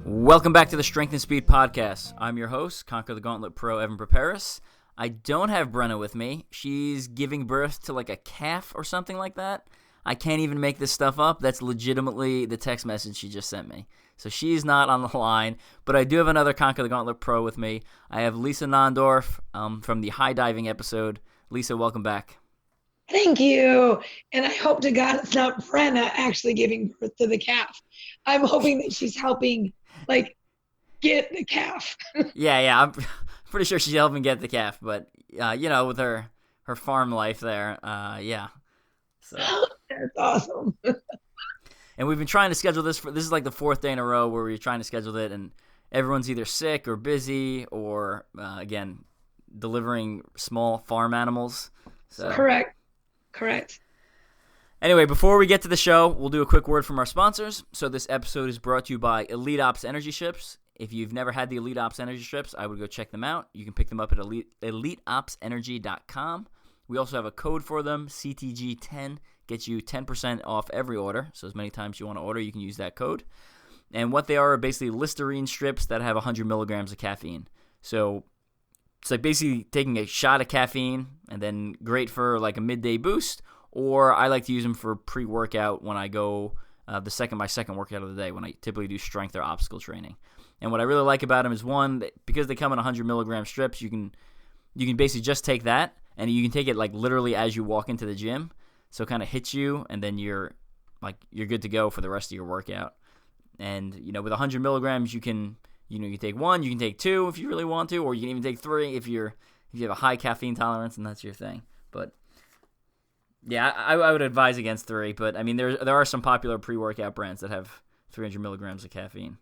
Welcome back to the Strength and Speed Podcast. I'm your host, Conquer the Gauntlet Pro Evan Preparis. I don't have Brenna with me. She's giving birth to like a calf or something like that. I can't even make this stuff up. That's legitimately the text message she just sent me. So she's not on the line, but I do have another Conquer the Gauntlet Pro with me. I have Lisa Nondorf from the high diving episode. Lisa, welcome back. Thank you. And I hope to God it's not Brenna actually giving birth to the calf. I'm hoping that she's helping get the calf. Yeah, I'm pretty sure she's helping get the calf, but with her farm life there, yeah. So that's awesome. And we've been trying to schedule this is like the fourth day in a row where we're trying to schedule it, and everyone's either sick or busy or again delivering small farm animals. So. Correct. Anyway, before we get to the show, we'll do a quick word from our sponsors. So this episode is brought to you by Elite Ops Energy Strips. If you've never had the Elite Ops Energy Strips, I would go check them out. You can pick them up at eliteopsenergy.com. We also have a code for them, CTG10, gets you 10% off every order. So as many times you want to order, you can use that code. And what they are basically Listerine strips that have 100 milligrams of caffeine. So it's like basically taking a shot of caffeine and then great for like a midday boost. Or I like to use them for pre-workout when I go my second workout of the day, when I typically do strength or obstacle training. And what I really like about them is, one, because they come in 100 milligram strips, you can basically just take that, and you can take it like literally as you walk into the gym. So it kind of hits you, and then you're good to go for the rest of your workout. And with 100 milligrams, you can take one, you can take two if you really want to, or you can even take three if you have a high caffeine tolerance and that's your thing. But yeah, I would advise against three, but I mean there are some popular pre-workout brands that have 300 milligrams of caffeine.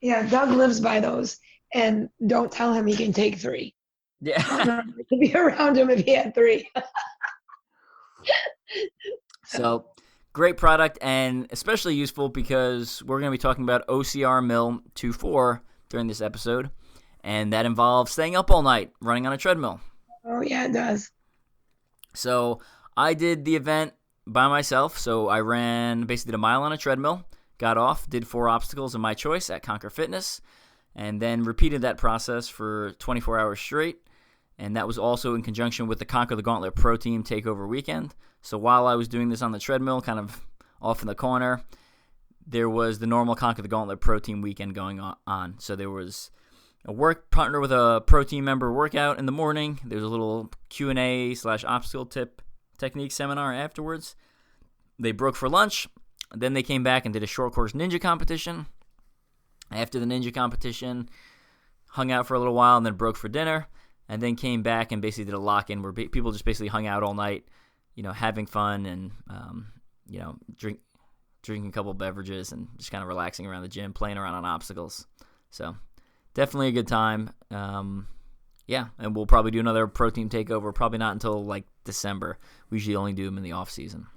Yeah, Doug lives by those, and don't tell him he can take three. Yeah, I could be around him if he had three. So great product, and especially useful because we're going to be talking about OCRmill 2.4 during this episode, and that involves staying up all night running on a treadmill. Oh yeah, it does. So I did the event by myself, so I basically did a mile on a treadmill, got off, did 4 obstacles of my choice at Conquer Fitness, and then repeated that process for 24 hours straight, and that was also in conjunction with the Conquer the Gauntlet Pro Team Takeover Weekend. So while I was doing this on the treadmill, kind of off in the corner, there was the normal Conquer the Gauntlet Pro Team Weekend going on. So there was a work partner with a pro team member workout in the morning, there was a little Q&A/obstacle tip technique seminar afterwards. They broke for lunch. Then they came back and did a short course ninja competition. After the ninja competition, hung out for a little while and then broke for dinner. And then came back and basically did a lock-in where people just basically hung out all night, having fun and, drinking a couple beverages and just kind of relaxing around the gym, playing around on obstacles. So definitely a good time. Yeah, and we'll probably do another pro team takeover, probably not until like December. We usually only do them in the off season.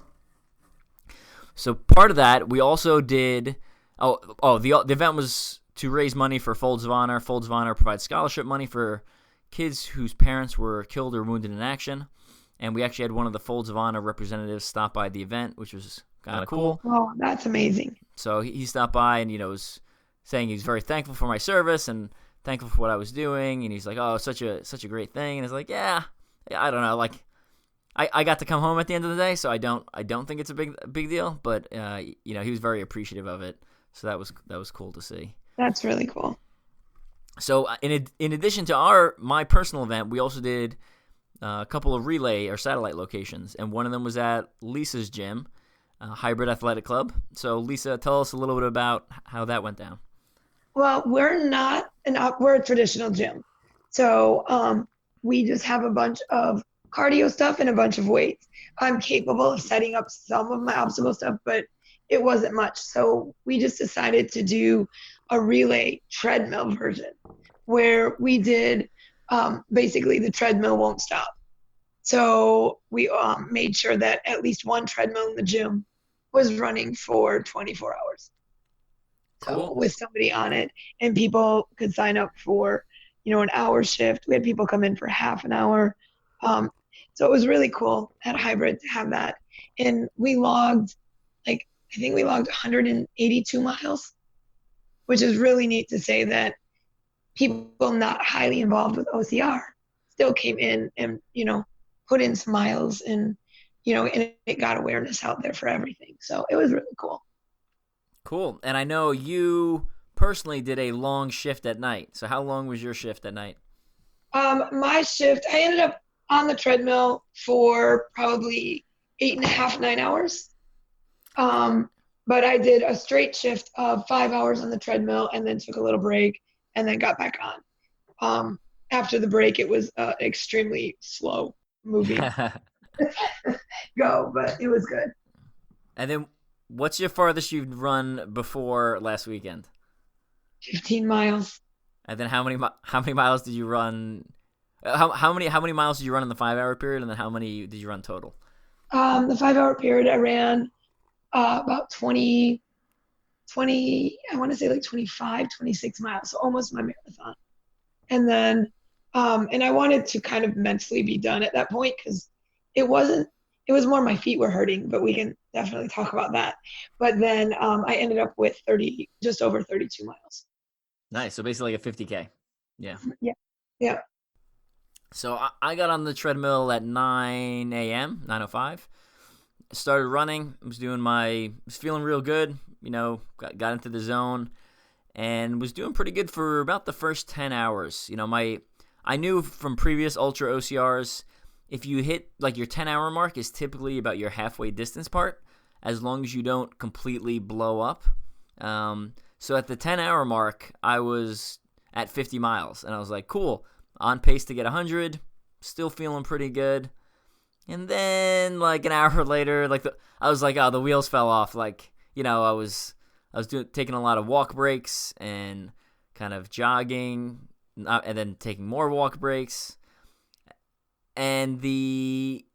So part of that, we also did. The event was to raise money for Folds of Honor. Folds of Honor provides scholarship money for kids whose parents were killed or wounded in action, and we actually had one of the Folds of Honor representatives stop by the event, which was kind of cool. Oh, that's amazing. So he stopped by and was saying he's very thankful for my service and thankful for what I was doing, and he's like, "Oh, such a great thing." And it's like, yeah, I don't know, like I got to come home at the end of the day, so I don't think it's a big deal, but he was very appreciative of it, so that was cool to see. That's really cool. So in addition to my personal event, we also did a couple of relay or satellite locations, and one of them was at Lisa's gym, Hybrid Athletic Club. So Lisa, tell us a little bit about how that went down. Well, we're a traditional gym. So we just have a bunch of cardio stuff and a bunch of weights. I'm capable of setting up some of my obstacle stuff, but it wasn't much. So we just decided to do a relay treadmill version where we did basically the treadmill won't stop. So we made sure that at least one treadmill in the gym was running for 24 hours. Cool. So with somebody on it, and people could sign up for, an hour shift. We had people come in for half an hour. So it was really cool at Hybrid to have that. And we logged, I think we logged 182 miles, which is really neat to say that people not highly involved with OCR still came in and, put in some miles and, and it got awareness out there for everything. So it was really cool. Cool. And I know you personally did a long shift at night. So how long was your shift at night? My shift, I ended up on the treadmill for probably 8.5, 9 hours. But I did a straight shift of 5 hours on the treadmill and then took a little break and then got back on. After the break, it was extremely slow moving go, but it was good. And then what's your farthest you've run before last weekend? 15 miles. And then how many miles did you run? How many miles did you run in the 5 hour period? And then how many did you run total? The 5 hour period, I ran about 20, I want to say like 25, 26 miles. So almost my marathon. And then, and I wanted to kind of mentally be done at that point because it was more my feet were hurting, but we can definitely talk about that. But then I ended up with just over 32 miles. Nice. So basically like a 50K. Yeah. Yeah. So I got on the treadmill at 9 a.m., 9:05. Started running. Was feeling real good. Got into the zone and was doing pretty good for about the first 10 hours. I knew from previous ultra OCRs, if you hit like your 10-hour mark is typically about your halfway distance part, as long as you don't completely blow up. So at the 10-hour mark, I was at 50 miles, and I was like, cool, on pace to get 100, still feeling pretty good. And then like an hour later, I was like, oh, the wheels fell off. I was taking a lot of walk breaks and kind of jogging, and then taking more walk breaks. And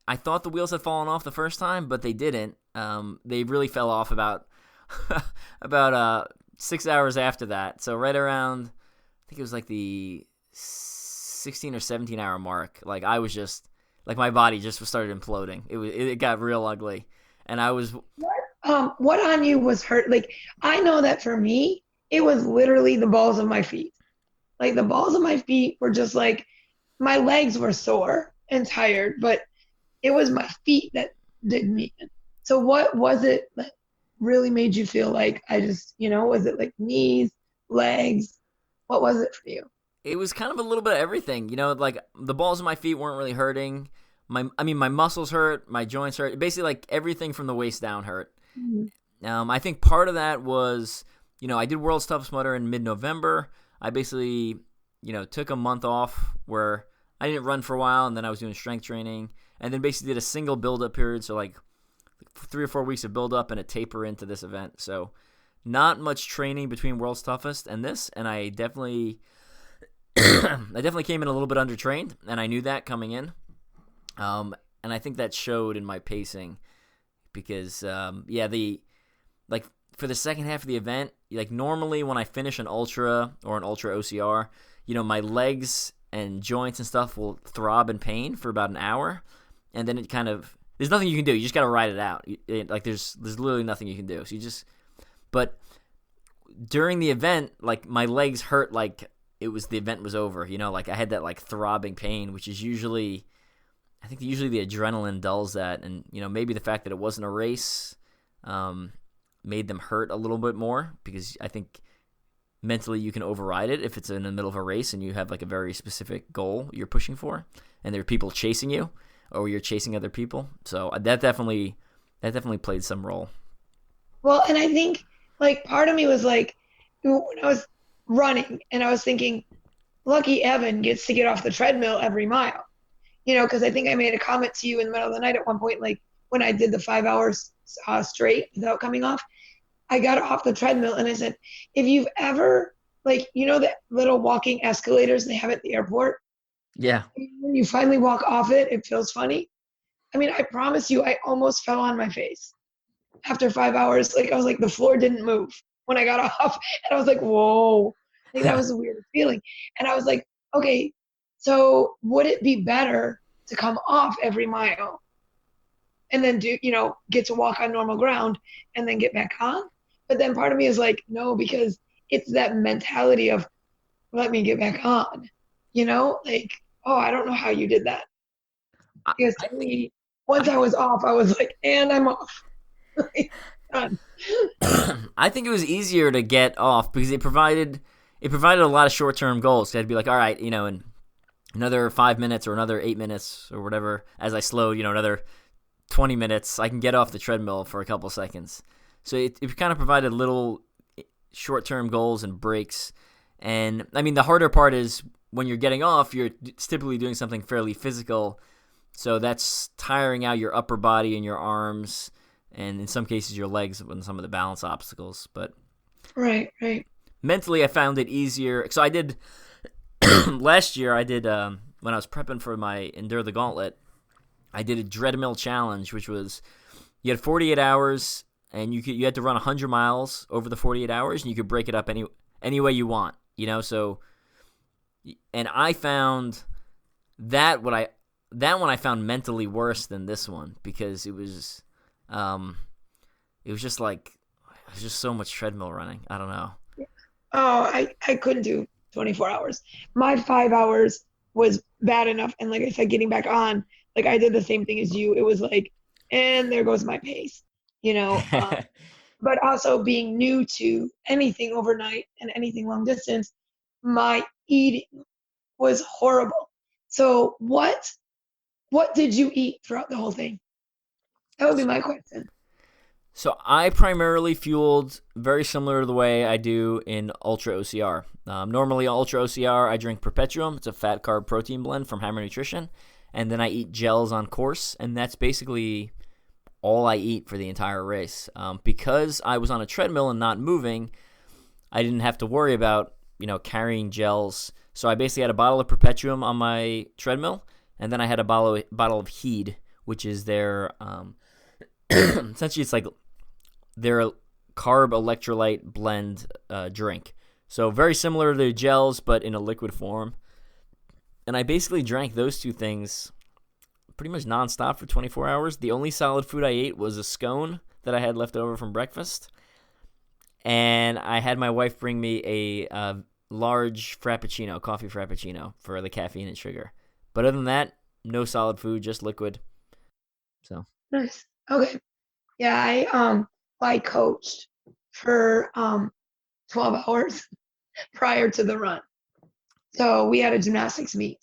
I thought the wheels had fallen off the first time, but they didn't. They really fell off about 6 hours after that. So right around, I think it was like the 16 or 17 hour mark. Like I was just like my body just started imploding. It got real ugly, and I was. What on you was hurt? Like I know that for me, it was literally the balls of my feet. Like the balls of my feet were just like my legs were sore and tired, but it was my feet that did me in. So what was it that really made you feel like was it like knees, legs? What was it for you? It was kind of a little bit of everything. Like the balls of my feet weren't really hurting. My muscles hurt, my joints hurt. Basically like everything from the waist down hurt. Mm-hmm. I think part of that was, I did World's Toughest Mudder in mid-November. I basically, took a month off where I didn't run for a while, and then I was doing strength training, and then basically did a single build-up period, so like 3 or 4 weeks of build-up and a taper into this event. So not much training between World's Toughest and this, and I definitely came in a little bit undertrained, and I knew that coming in. And I think that showed in my pacing because, for the second half of the event, like normally when I finish an ultra or an ultra OCR, my legs and joints and stuff will throb in pain for about an hour, and then it kind of there's nothing you can do. You just got to ride it out. There's literally nothing you can do. But during the event, like my legs hurt like the event was over. Like I had that like throbbing pain, which is usually the adrenaline dulls that, and maybe the fact that it wasn't a race made them hurt a little bit more, because I think mentally you can override it if it's in the middle of a race and you have like a very specific goal you're pushing for, and there are people chasing you, or you're chasing other people. So that definitely played some role. Well, and I think like part of me was like, when I was running and I was thinking, lucky Evan gets to get off the treadmill every mile, because I think I made a comment to you in the middle of the night at one point, like when I did the 5 hours straight without coming off, I got off the treadmill and I said, if you've ever like, you know, the little walking escalators they have at the airport? Yeah. When you finally walk off it, it feels funny. I mean, I promise you, I almost fell on my face after 5 hours. Like, I was like, the floor didn't move when I got off. And I was like, whoa. Like, that was the weirdest feeling. And I was like, okay, so would it be better to come off every mile and then do, you know, get to walk on normal ground and then get back on? But then part of me is like, no, because it's that mentality of let me get back on, you know, like, oh, I don't know how you did that. I, Because I to think me, once I was off, I was like, and I'm off. Done. I think it was easier to get off because it provided a lot of short-term goals. So I'd be like, all right, in another 5 minutes or another 8 minutes or whatever, as I slowed, another 20 minutes, I can get off the treadmill for a couple seconds. So it kind of provided little short-term goals and breaks. And I mean, the harder part is when you're getting off, you're typically doing something fairly physical. So that's tiring out your upper body and your arms, and in some cases your legs with some of the balance obstacles. But Right. mentally, I found it easier. So I did last year. I did when I was prepping for my Endure the Gauntlet. I did a Dreadmill challenge, which was you had 48 hours, and you had to run 100 miles over the 48 hours, and you could break it up any way you want. So, and I found that one I found mentally worse than this one because it was just like it was just so much treadmill running. I don't know. Oh, I couldn't do 24 hours. My 5 hours was bad enough. And like I said, getting back on, like I did the same thing as you. It was like, and there goes my pace, you know. But also being new to anything overnight and anything long distance, my eating was horrible. So what did you eat throughout the whole thing? That would be my question. So I primarily fueled very similar to the way I do in ultra-ocr. Normally, ultra-ocr, I drink Perpetuum. It's a fat carb protein blend from Hammer Nutrition. And then I eat gels on course. And that's basically all I eat for the entire race. Because I was on a treadmill and not moving, I didn't have to worry about, carrying gels. So I basically had a bottle of Perpetuum on my treadmill. And then I had a bottle of Heed, which is their, essentially it's like their carb electrolyte blend drink. So very similar to the gels, but in a liquid form. And I basically drank those two things pretty much nonstop for 24 hours. The only solid food I ate was a scone that I had left over from breakfast. And I had my wife bring me a large coffee frappuccino for the caffeine and sugar. But other than that, no solid food, just liquid. So Nice. Okay. Yeah, I coached for 12 hours prior to the run. So we had a gymnastics meet.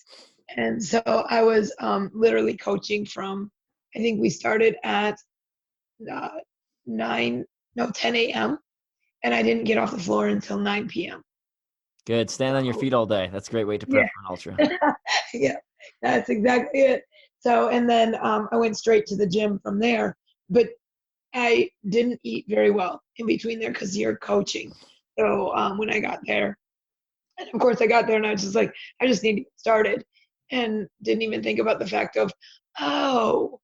And so I was literally coaching from, I think we started at 10 a.m. and I didn't get off the floor until 9 p.m. good. Stand on your So feet all day. That's a great way to prep yeah, for an ultra. yeah, that's exactly it. So, and then I went straight to the gym from there. But I didn't eat very well in between there because you're coaching. So when I got there, and of course I got there and I was just like, I just need to get started, and didn't even think about the fact of, oh,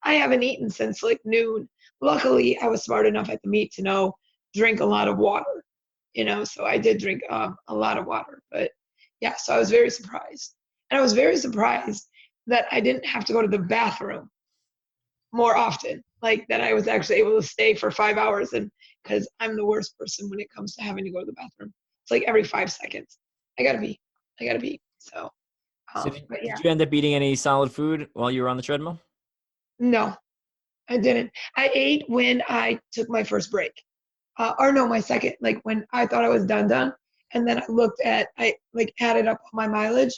I haven't eaten since like noon. Luckily, I was smart enough at the meet to know drink a lot of water, so I did drink a lot of water. But yeah, so I was very surprised. And I was very surprised that I didn't have to go to the bathroom more often, like that I was actually able to stay for 5 hours. And because I'm the worst person when it comes to having to go to the bathroom. It's like every 5 seconds. I gotta be. So, So did, but yeah, did you end up eating any solid food while you were on the treadmill? no, I didn't. I ate when I took my first break. Or no, my second, like when I thought I was done. And then I like added up all my mileage.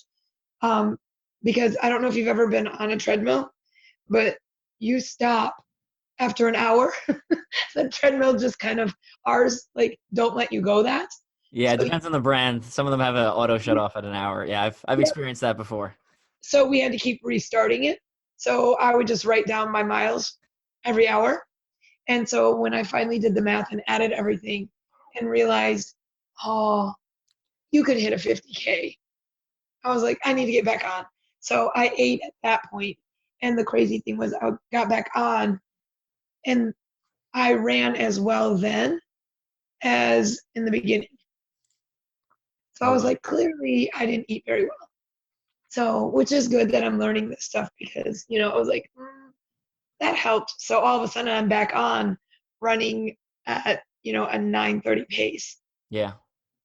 Um, because I don't know if you've ever been on a treadmill, but you stop after an hour. The treadmill just kind of, ours, like, don't let you go that. Yeah, it So, depends on the brand. Some of them have an auto shut off at an hour. Yeah, I've yeah, experienced that before. so we had to keep restarting it. So I would just write down my miles every hour. And so when I finally did the math and added everything and realized, oh, you could hit a 50K. I was like, I need to get back on. So I ate at that point. And the crazy thing was I got back on and I ran as well then as in the beginning. So I was like, clearly I didn't eat very well. So, which is good that I'm learning this stuff because, I was like, that helped. So all of a sudden I'm back on running at, a 9:30 pace. Yeah.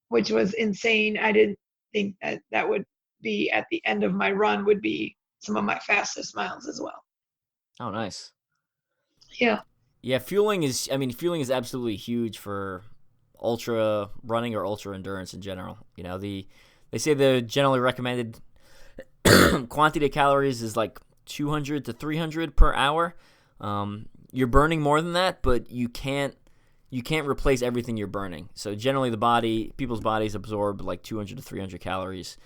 Which was insane. I didn't think that would be at the end of my run would be some of my fastest miles as well. Oh, nice. Yeah. Yeah, fueling is absolutely huge for ultra running or ultra endurance in general. They say the generally recommended quantity of calories is like 200 to 300 per hour. You're burning more than that, but you can't replace everything you're burning. So generally people's bodies absorb like 200 to 300 calories,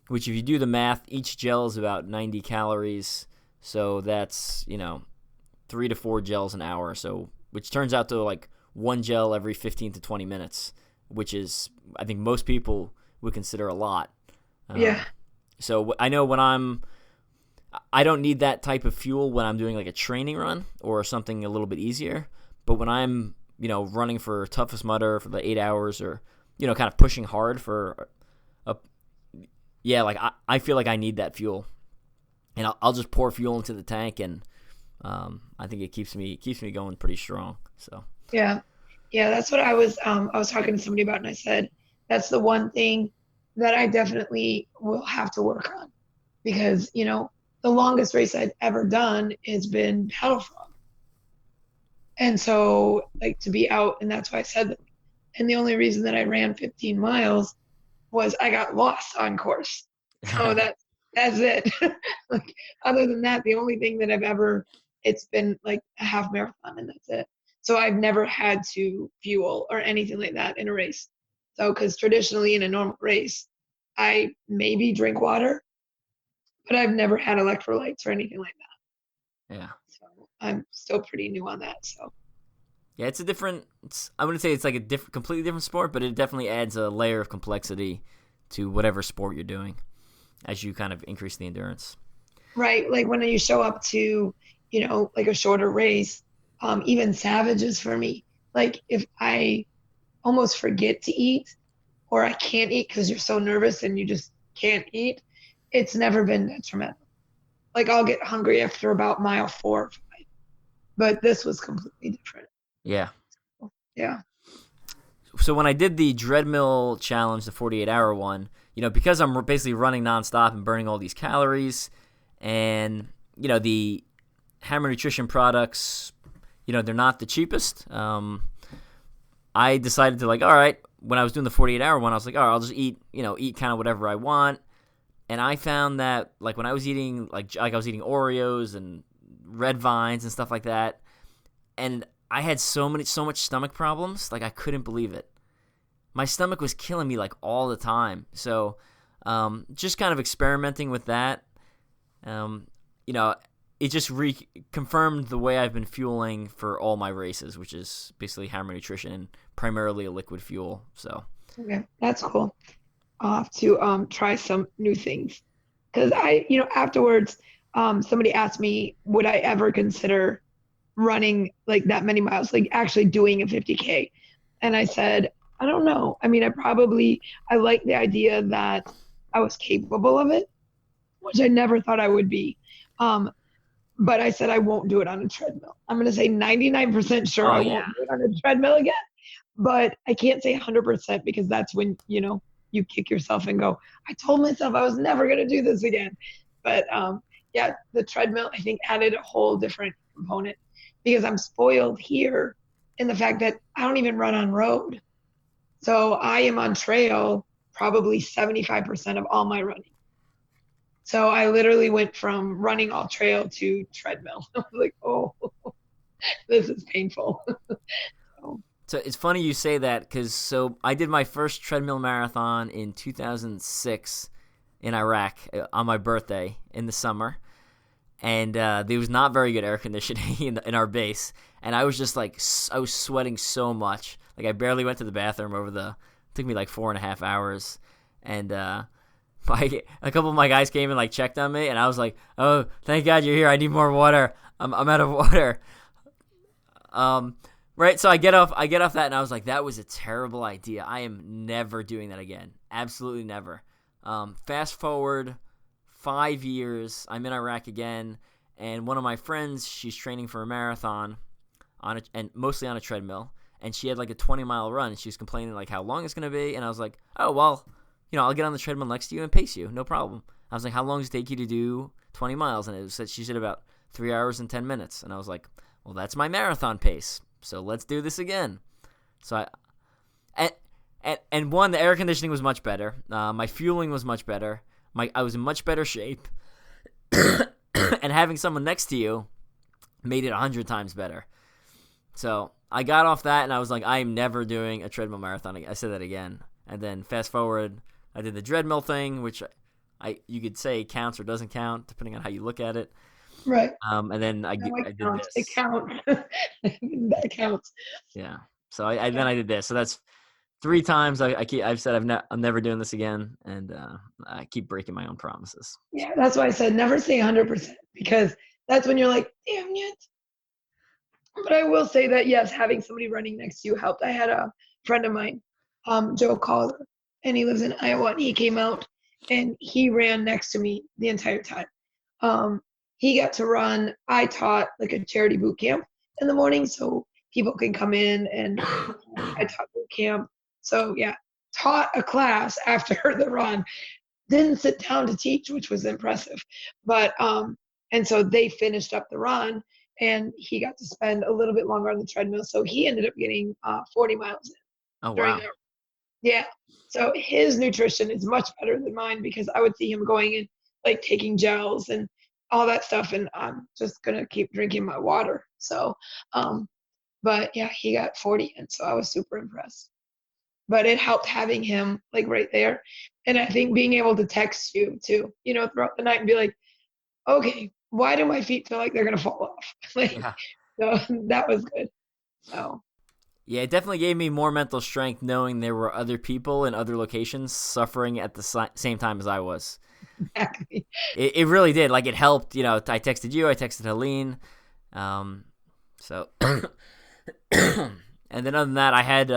which if you do the math, each gel is about 90 calories. So that's, 3 to 4 gels an hour. So which turns out to like one gel every 15 to 20 minutes, which is, I think most people would consider a lot. Yeah. So I know I don't need that type of fuel when I'm doing like a training run or something a little bit easier. But when I'm, running for toughest mudder for the 8 hours or, kind of pushing hard for I feel like I need that fuel. And I'll just pour fuel into the tank and I think it keeps me going pretty strong. So yeah, that's what I was talking to somebody about, and I said that's the one thing that I definitely will have to work on because the longest race I've ever done has been paddle frog, and so like to be out, and that's why I said that. And the only reason that I ran 15 miles was I got lost on course, so that's it. Like other than that, the only thing that it's been like a half marathon and that's it. So I've never had to fuel or anything like that in a race. So, because traditionally in a normal race, I maybe drink water, but I've never had electrolytes or anything like that. Yeah. So I'm still pretty new on that. So. Yeah, I wouldn't say it's like a completely different sport, but it definitely adds a layer of complexity to whatever sport you're doing as you kind of increase the endurance. Right. Like when you show up to, like a shorter race, even savages for me, like if I almost forget to eat or I can't eat because you're so nervous and you just can't eat, it's never been detrimental. Like I'll get hungry after about mile 4 or 5, but this was completely different. Yeah. Yeah. So when I did the Treadmill challenge, the 48-hour one, because I'm basically running nonstop and burning all these calories and, the Hammer Nutrition products, they're not the cheapest. I decided to all right, when I was doing the 48-hour one, I was like, all right, I'll just eat kind of whatever I want. And I found that when I was eating, like I was eating Oreos and Red Vines and stuff like that, and I had so much stomach problems, I couldn't believe it. My stomach was killing me all the time. So just kind of experimenting with that, it just confirmed the way I've been fueling for all my races, which is basically Hammer Nutrition and primarily a liquid fuel. So okay, that's cool. I'll have to try some new things because afterwards somebody asked me, would I ever consider running that many miles, actually doing a 50K? And I said, I don't know. I mean, I like the idea that I was capable of it, which I never thought I would be. But I said I won't do it on a treadmill. I'm going to say 99% sure I won't do it on a treadmill again. But I can't say 100% because that's when, you kick yourself and go, I told myself I was never going to do this again. But the treadmill, I think, added a whole different component because I'm spoiled here in the fact that I don't even run on road. So I am on trail probably 75% of all my running. So I literally went from running all trail to treadmill. I was like, oh, this is painful. So it's funny you say that because I did my first treadmill marathon in 2006 in Iraq on my birthday in the summer. And there was not very good air conditioning in our base. And I was just I was sweating so much. I barely went to the bathroom it took me 4.5 hours. and a couple of my guys came and like checked on me, and I was like, "Oh, thank God you're here. I need more water. I'm out of water." Right. So I get off that, and I was like, "That was a terrible idea. I am never doing that again. Absolutely never." Fast forward 5 years, I'm in Iraq again, and one of my friends, she's training for a marathon, and mostly on a treadmill, and she had like a 20-mile run. And she was complaining like how long it's gonna be, and I was like, "Oh well, I'll get on the treadmill next to you and pace you, no problem." I was like, "How long does it take you to do 20 miles?" And she said about 3 hours and 10 minutes, and I was like, "Well, that's my marathon pace, so let's do this again." So and one, the air conditioning was much better. My fueling was much better. I was in much better shape, and having someone next to you made it 100 times better. So I got off that, and I was like, I am never doing a treadmill marathon again. I said that again. And then fast forward, I did the treadmill thing, which you could say counts or doesn't count, depending on how you look at it. Right. And then I did this. It counts. That counts. Yeah. So then I did this. So that's 3 times I've said I'm never doing this again, and I keep breaking my own promises. Yeah, that's why I said never say 100%, because that's when you're like, damn it. But I will say that, yes, having somebody running next to you helped. I had a friend of mine, Joe Calder, and he lives in Iowa, and he came out and he ran next to me the entire time. He got to run. I taught like a charity boot camp in the morning, so people can come in, and I taught boot camp. So yeah, taught a class after the run. Didn't sit down to teach, which was impressive. But and so they finished up the run, and he got to spend a little bit longer on the treadmill. So he ended up getting 40 miles in. Oh wow! Yeah. So his nutrition is much better than mine, because I would see him going and like taking gels and all that stuff, and I'm just gonna keep drinking my water. So, but yeah, he got 40 in, so I was super impressed. But it helped having him like right there, and I think being able to text you too, throughout the night and be like, okay, why do my feet feel like they're gonna fall off? Like, Yeah. So that was good. So. Yeah, it definitely gave me more mental strength knowing there were other people in other locations suffering at the same time as I was. Exactly. It really did. Like, it helped. I texted you. I texted Helene. So, and then other than that, I had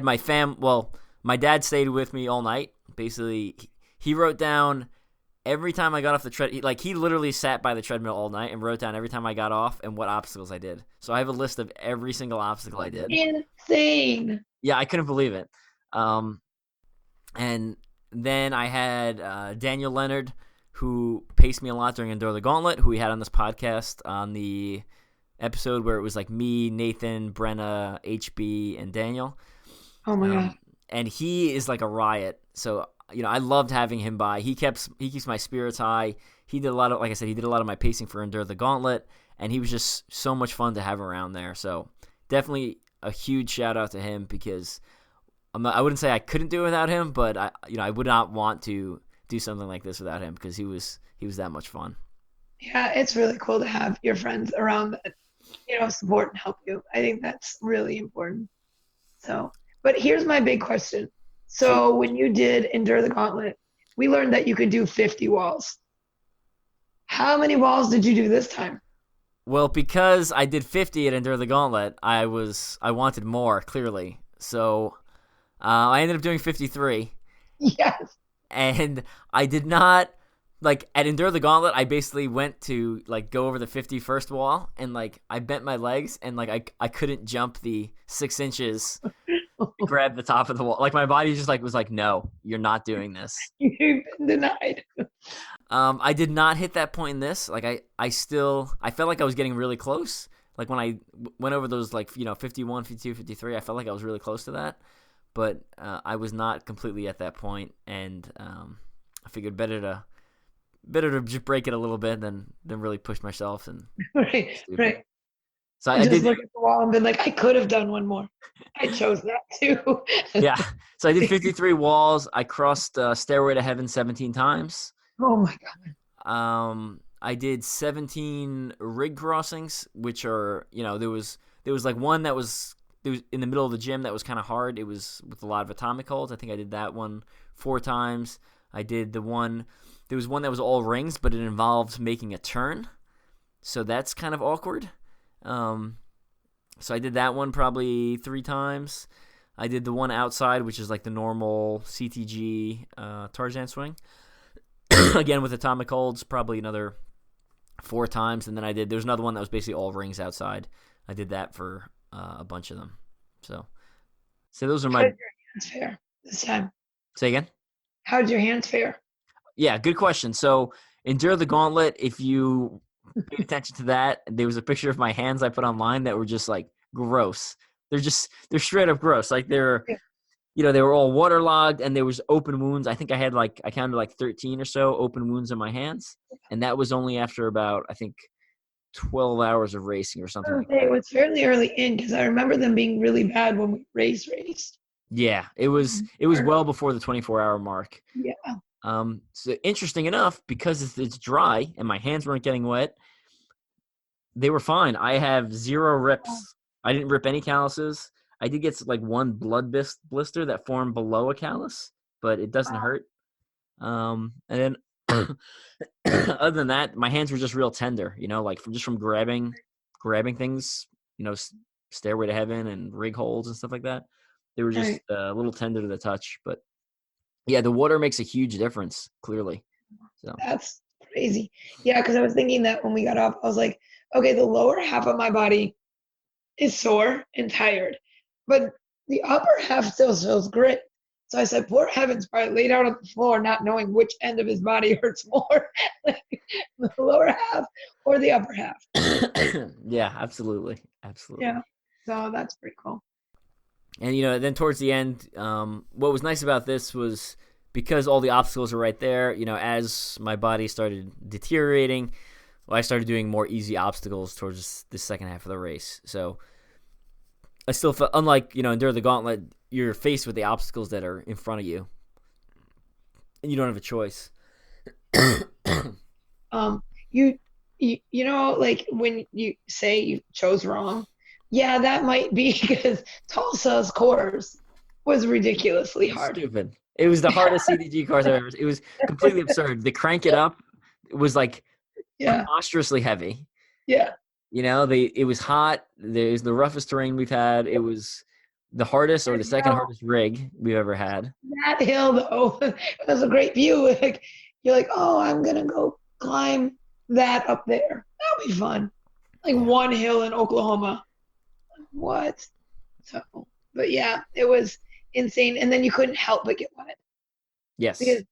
my Well, my dad stayed with me all night. Basically, he wrote down every time I got off the treadmill. He literally sat by the treadmill all night and wrote down every time I got off and what obstacles I did. So I have a list of every single obstacle I did. Insane. Yeah, I couldn't believe it. And then I had Daniel Leonard, who paced me a lot during Endure the Gauntlet, who we had on this podcast on the episode where it was like me, Nathan, Brenna, HB, and Daniel. Oh my God. And he is like a riot. So, I loved having him by. He keeps my spirits high. He did a lot of, like I said, he did a lot of my pacing for Endure the Gauntlet, and he was just so much fun to have around there. So definitely a huge shout out to him, because I wouldn't say I couldn't do it without him, but I would not want to do something like this without him, because he was that much fun. Yeah, it's really cool to have your friends around that, support and help you. I think that's really important. So, but here's my big question. So when you did Endure the Gauntlet, we learned that you could do 50 walls. How many walls did you do this time? Well, because I did 50 at Endure the Gauntlet, I wanted more, clearly. So I ended up doing 53. Yes. And I did not, at Endure the Gauntlet, I basically went to, go over the 51st wall, and, I bent my legs, and, I couldn't jump the 6 inches to grab the top of the wall. My body just, was like, no, you're not doing this. You've been denied. I did not hit that point in this. I felt like I was getting really close. When I went over those, 51, 52, 53, I felt like I was really close to that. But I was not completely at that point, and I figured better to just break it a little bit than really push myself. And right. So I did look at the wall and been like, I could have done one more. I chose that too. Yeah. So I did 53 walls. I crossed Stairway to Heaven 17 times. Oh my God. I did 17 rig crossings, which are, there was one that was there was in the middle of the gym that was kind of hard. It was with a lot of atomic holds. I think I did that one 4 times. I did there was one that was all rings, but it involved making a turn. So that's kind of awkward. So I did that one probably 3 times. I did the one outside, which is like the normal CTG Tarzan swing. Again, with atomic holds, probably another 4 times. And then there was another one that was basically all rings outside. I did that for a bunch of them. So those are my... How did your hands fare this time? Say again? How did your hands fare? Yeah, good question. So Endure the Gauntlet, if you pay attention to that, there was a picture of my hands I put online that were just like gross. They're straight up gross. Like they were all waterlogged and there was open wounds. I think I counted like 13 or so open wounds in my hands. And that was only after about, I think, 12 hours of racing or something like that. It was fairly early in because I remember them being really bad when we raced. Yeah, it was well before the 24-hour mark. Yeah. So interesting enough, because it's dry and my hands weren't getting wet, they were fine. I have 0 rips. I didn't rip any calluses. I did get like 1 blood blister that formed below a callus, but it doesn't hurt. And then other than that, my hands were just real tender, like from grabbing things, Stairway to Heaven and rig holds and stuff like that. They were just a little tender to the touch, but yeah, the water makes a huge difference, clearly. So that's crazy. Yeah, because I was thinking that when we got off, I was like, okay, the lower half of my body is sore and tired, but the upper half still feels great. So I said, poor Heaven's probably laid out on the floor, not knowing which end of his body hurts more, like the lower half or the upper half. Yeah, absolutely. Yeah, so that's pretty cool. And, then towards the end, what was nice about this was because all the obstacles are right there, as my body started deteriorating, I started doing more easy obstacles towards the second half of the race. So I still felt, unlike, Endure the Gauntlet, you're faced with the obstacles that are in front of you, and you don't have a choice. Like when you say you chose wrong, yeah, that might be because Tulsa's course was ridiculously hard. Stupid. It was the hardest CDG course I've ever seen. It was completely absurd. The crank it up, it was like preposterously heavy. Yeah. It was hot. It was the roughest terrain we've had. It was the hardest or the second hardest rig we've ever had. That hill, though, it was a great view. Like, you're like, oh, I'm going to go climb that up there. That'll be fun. Like one hill in Oklahoma. What? So, but yeah, it was insane. And then you couldn't help but get wet. Yes. Because,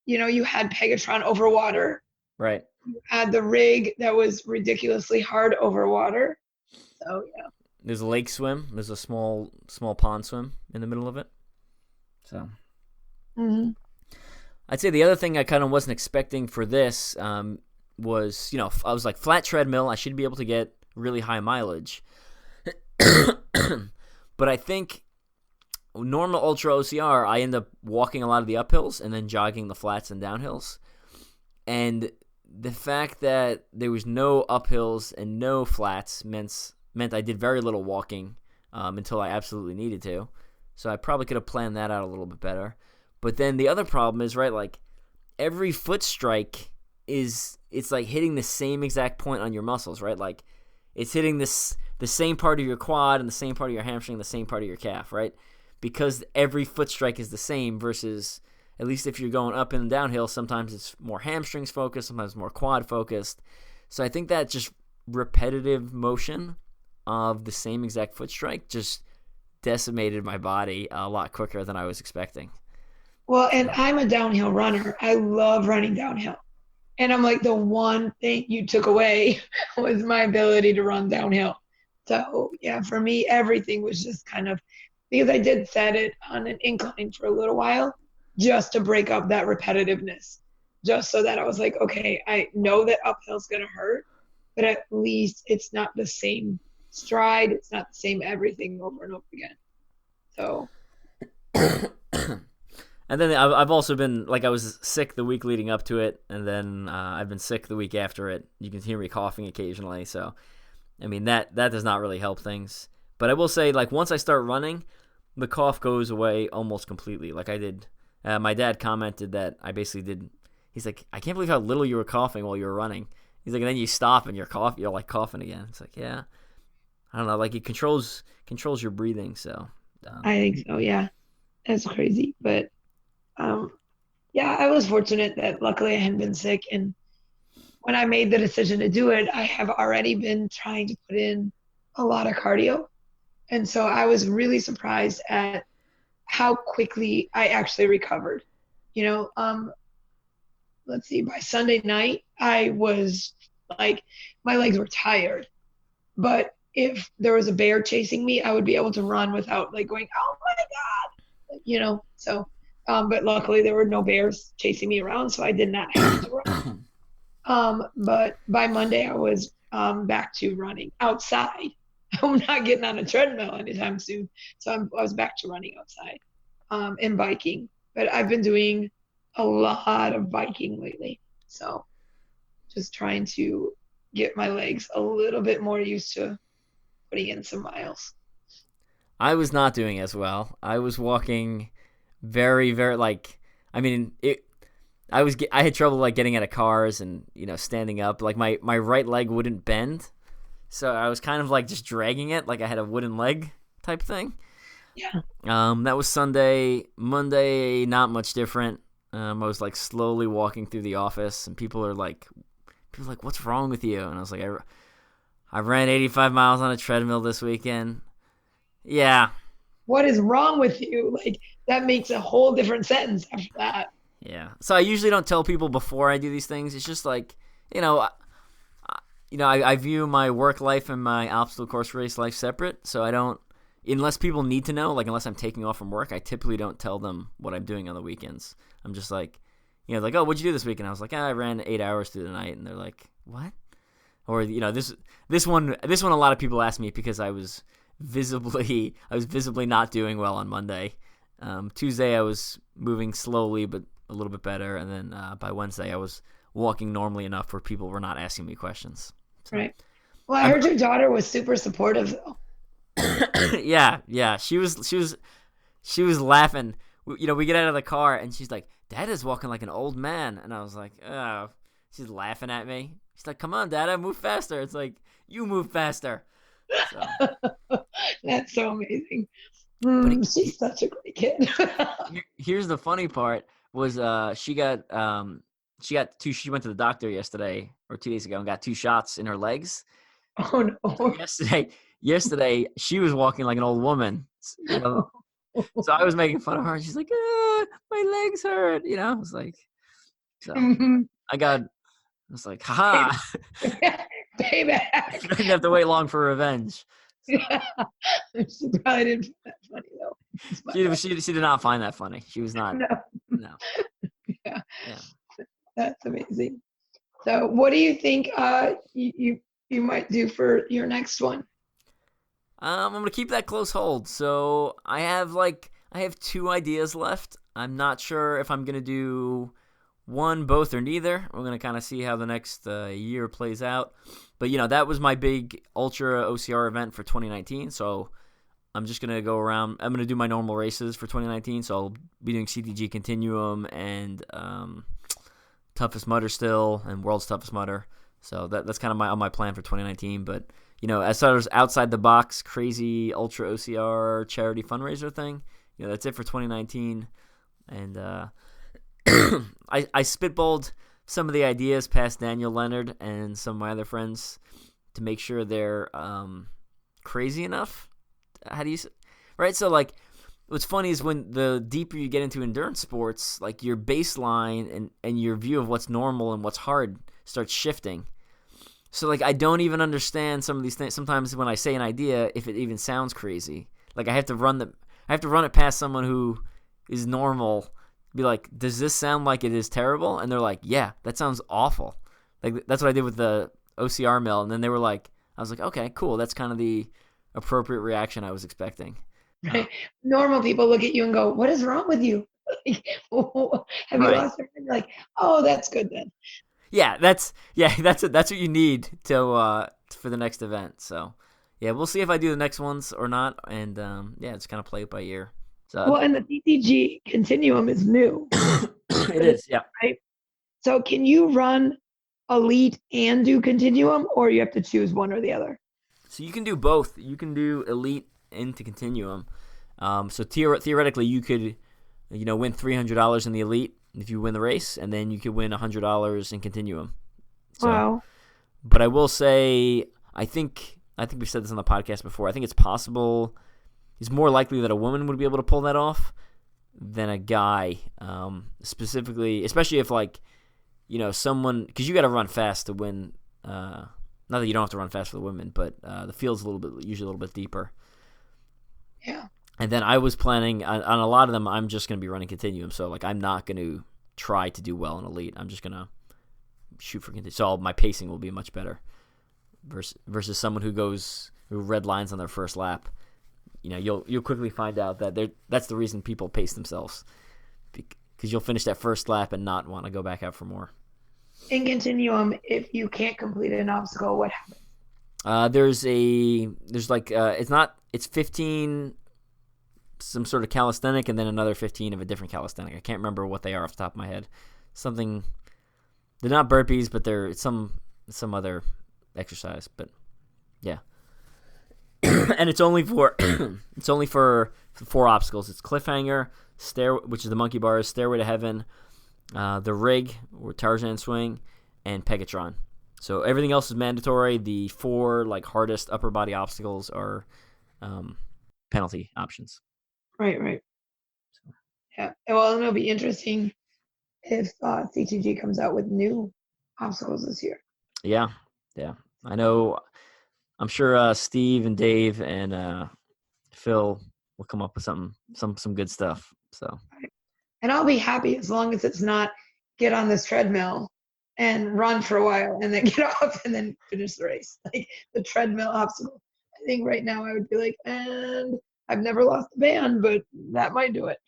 you had Pegatron over water. Right. You had the rig that was ridiculously hard over water. So, yeah. There's a lake swim. There's a small pond swim in the middle of it. So, I'd say the other thing I kind of wasn't expecting for this was, I was like, flat treadmill, I should be able to get really high mileage. But I think normal ultra OCR, I end up walking a lot of the uphills and then jogging the flats and downhills. And the fact that there was no uphills and no flats meant I did very little walking until I absolutely needed to. So I probably could have planned that out a little bit better. But then the other problem is, right, like every foot strike it's like hitting the same exact point on your muscles, right? Like it's hitting the same part of your quad and the same part of your hamstring and the same part of your calf, right? Because every foot strike is the same versus, at least if you're going up and downhill, sometimes it's more hamstrings focused, sometimes more quad focused. So I think that just repetitive motion of the same exact foot strike just decimated my body a lot quicker than I was expecting. Well, and I'm a downhill runner. I love running downhill. And I'm like, the one thing you took away was my ability to run downhill. So, yeah, for me, everything was just kind of, because I did set it on an incline for a little while just to break up that repetitiveness, just so that I was like, okay, I know that uphill's going to hurt, but at least it's not the same stride. It's not the same everything over and over again. So. And then I've also been, like, I was sick the week leading up to it, and then I've been sick the week after it. You can hear me coughing occasionally, so, I mean, that does not really help things. But I will say, like, once I start running, the cough goes away almost completely. Like I did. My dad commented that I basically did. He's like, I can't believe how little you were coughing while you were running. He's like, and then you stop and you're like coughing again. It's like, yeah, I don't know. Like it controls your breathing. So I think so. Yeah, that's crazy. But yeah, I was fortunate that luckily I hadn't been sick. And when I made the decision to do it, I have already been trying to put in a lot of cardio. And so I was really surprised at how quickly I actually recovered. You know, let's see, by Sunday night, I was like, my legs were tired. But if there was a bear chasing me, I would be able to run without like going, oh my God, you know? So, but luckily there were no bears chasing me around, so I did not have to run. But by Monday, I was back to running outside. I'm not getting on a treadmill anytime soon. So I was back to running outside and biking. But I've been doing a lot of biking lately. So just trying to get my legs a little bit more used to putting in some miles. I was not doing as well. I was walking very, very like. I mean, I had trouble like getting out of cars and standing up. Like my right leg wouldn't bend, so I was kind of like just dragging it, like I had a wooden leg type thing. Yeah. That was Sunday. Monday, not much different. I was like slowly walking through the office, and people are like, "What's wrong with you?" And I was like, "I ran 85 miles on a treadmill this weekend." Yeah. What is wrong with you? Like that makes a whole different sentence after that. Yeah. So I usually don't tell people before I do these things. It's just like, I view my work life and my obstacle course race life separate. So I don't, unless people need to know, like unless I'm taking off from work, I typically don't tell them what I'm doing on the weekends. I'm just like, like, oh, what'd you do this weekend? I was like, I ran 8 hours through the night. And they're like, what? Or, this one, a lot of people ask me because I was visibly not doing well on Monday. Tuesday I was moving slowly, but a little bit better, and then by Wednesday I was walking normally enough where people were not asking me questions. So, right. Well, I heard your daughter was super supportive though. yeah. She was laughing. We get out of the car and she's like, "Dad is walking like an old man," and I was like, "Oh." She's laughing at me. She's like, "Come on, Dad, I move faster." It's like, you move faster. So. That's so amazing. She's such a great kid. Here's the funny part. Was she went to the doctor yesterday or 2 days ago and got 2 shots in her legs. Oh no. Yesterday she was walking like an old woman. So I was making fun of her and she's like, my legs hurt, I was like, so I was like, haha. Payback. I didn't have to wait long for revenge. So. Yeah. She probably didn't find that funny though. She did not find that funny. She was not. No. Yeah. That's amazing. So, what do you think you might do for your next one? I'm gonna keep that close hold. So I have 2 ideas left. I'm not sure if I'm gonna do one, both, or neither. We're gonna kind of see how the next year plays out. But that was my big ultra OCR event for 2019. So I'm just gonna go around. I'm gonna do my normal races for 2019. So I'll be doing CTG Continuum and Toughest Mudder still, and World's Toughest Mudder. So that's kind of my plan for 2019. But as far as outside the box, crazy ultra OCR charity fundraiser thing, that's it for 2019. And I spitballed some of the ideas past Daniel Leonard and some of my other friends to make sure they're crazy enough. How do you right? So like, what's funny is when the deeper you get into endurance sports, like your baseline and your view of what's normal and what's hard starts shifting. So like, I don't even understand some of these things. Sometimes when I say an idea, if it even sounds crazy, like I have to run it past someone who is normal. Be like, does this sound like it is terrible? And they're like, yeah, that sounds awful. Like that's what I did with the OCRmill. And then they were like, I was like, okay, cool. That's kind of the appropriate reaction I was expecting. Right. Normal people look at you and go, what is wrong with you? Have you lost your mind? Like, oh, that's good then. Yeah, that's what you need to for the next event. So Yeah, we'll see if I do the next ones or not, and just kind of play it by ear. So Well, and the CTG Continuum is new. it is, yeah. Right? So can you run Elite and do Continuum, or you have to choose one or the other? So you can do both. You can do Elite into Continuum. So theoretically, you could, win $300 in the Elite if you win the race, and then you could win $100 in Continuum. So, Wow. But I will say, I think we've said this on the podcast before. I think it's possible. It's more likely that a woman would be able to pull that off than a guy. Specifically, especially if someone, because you got to run fast to win. Not that you don't have to run fast for the women, but the field's usually a little bit deeper. Yeah. And then I was planning on a lot of them. I'm just going to be running Continuum, so I'm not going to try to do well in Elite. I'm just going to shoot for Continuum. So my pacing will be much better versus someone who red lines on their first lap. You'll quickly find out that that's the reason people pace themselves, because you'll finish that first lap and not want to go back out for more. In Continuum, if you can't complete an obstacle, what happens? It's 15 some sort of calisthenic and then another 15 of a different calisthenic. I can't remember what they are off the top of my head. They're not burpees, but it's some other exercise. But yeah, and it's only for 4 obstacles. It's cliffhanger, which is the monkey bars, stairway to heaven, the rig or Tarzan swing, and Pegatron. So everything else is mandatory. The 4 hardest upper body obstacles are penalty options. Right. Yeah. Well, it'll be interesting if CTG comes out with new obstacles this year. Yeah. I know. I'm sure Steve and Dave and Phil will come up with some good stuff. So. And I'll be happy as long as it's not get on this treadmill and run for a while and then get off and then finish the race. Like the treadmill obstacle. I think right now I would be like, and I've never lost a band, but that might do it.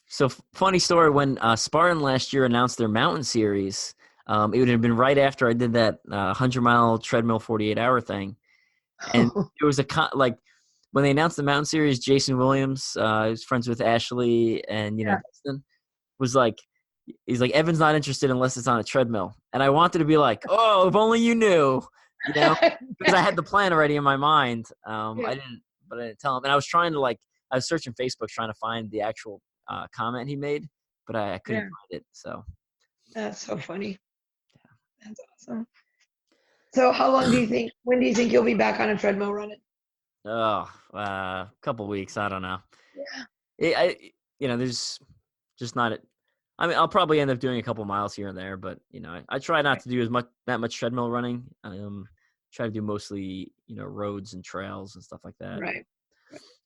So funny story, when Spartan last year announced their mountain series, it would have been right after I did that 100-mile treadmill 48-hour thing. And there was when they announced the mountain series, Jason Williams, who's friends with Ashley and, Dustin, was he's like, Evan's not interested unless it's on a treadmill. And I wanted to be like, oh, if only you knew, because I had the plan already in my mind. I didn't tell him. And I was trying to I was searching Facebook trying to find the actual comment he made, but I couldn't find it. So that's so funny. Yeah. That's awesome. So when do you think you'll be back on a treadmill running? Oh, a couple weeks. I don't know. Yeah. There's just not it. I mean, I'll probably end up doing a couple miles here and there, but I try not to do that much treadmill running. Try to do mostly roads and trails and stuff like that. Right.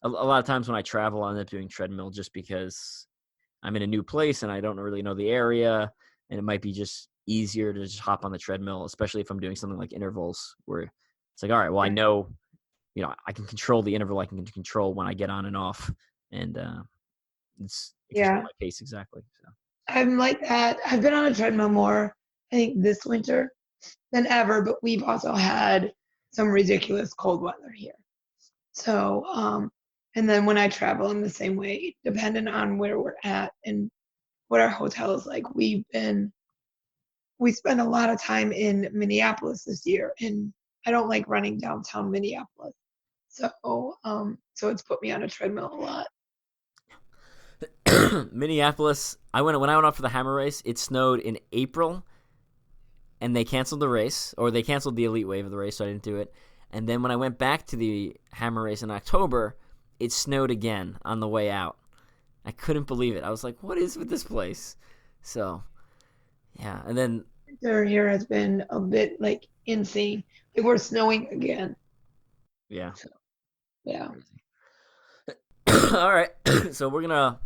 A lot of times when I travel, I end up doing treadmill just because I'm in a new place and I don't really know the area, and it might be just easier to just hop on the treadmill, especially if I'm doing something like intervals, where it's like, all right, well, I know, I can control the interval. I can control when I get on and off, and it's my pace exactly. So I'm like that. I've been on a treadmill more, I think, this winter than ever, but we've also had some ridiculous cold weather here. So, and then when I travel, I'm the same way, depending on where we're at and what our hotel is like. We spend a lot of time in Minneapolis this year, and I don't like running downtown Minneapolis. So it's put me on a treadmill a lot. Minneapolis, when I went out for the Hammer race, it snowed in April, and they canceled the race, or they canceled the elite wave of the race, so I didn't do it. And then when I went back to the Hammer race in October, it snowed again on the way out. I couldn't believe it. I was like, what is with this place? So, yeah. And then winter here has been a bit insane. We're snowing again. Yeah. So, yeah. All right. So we're gonna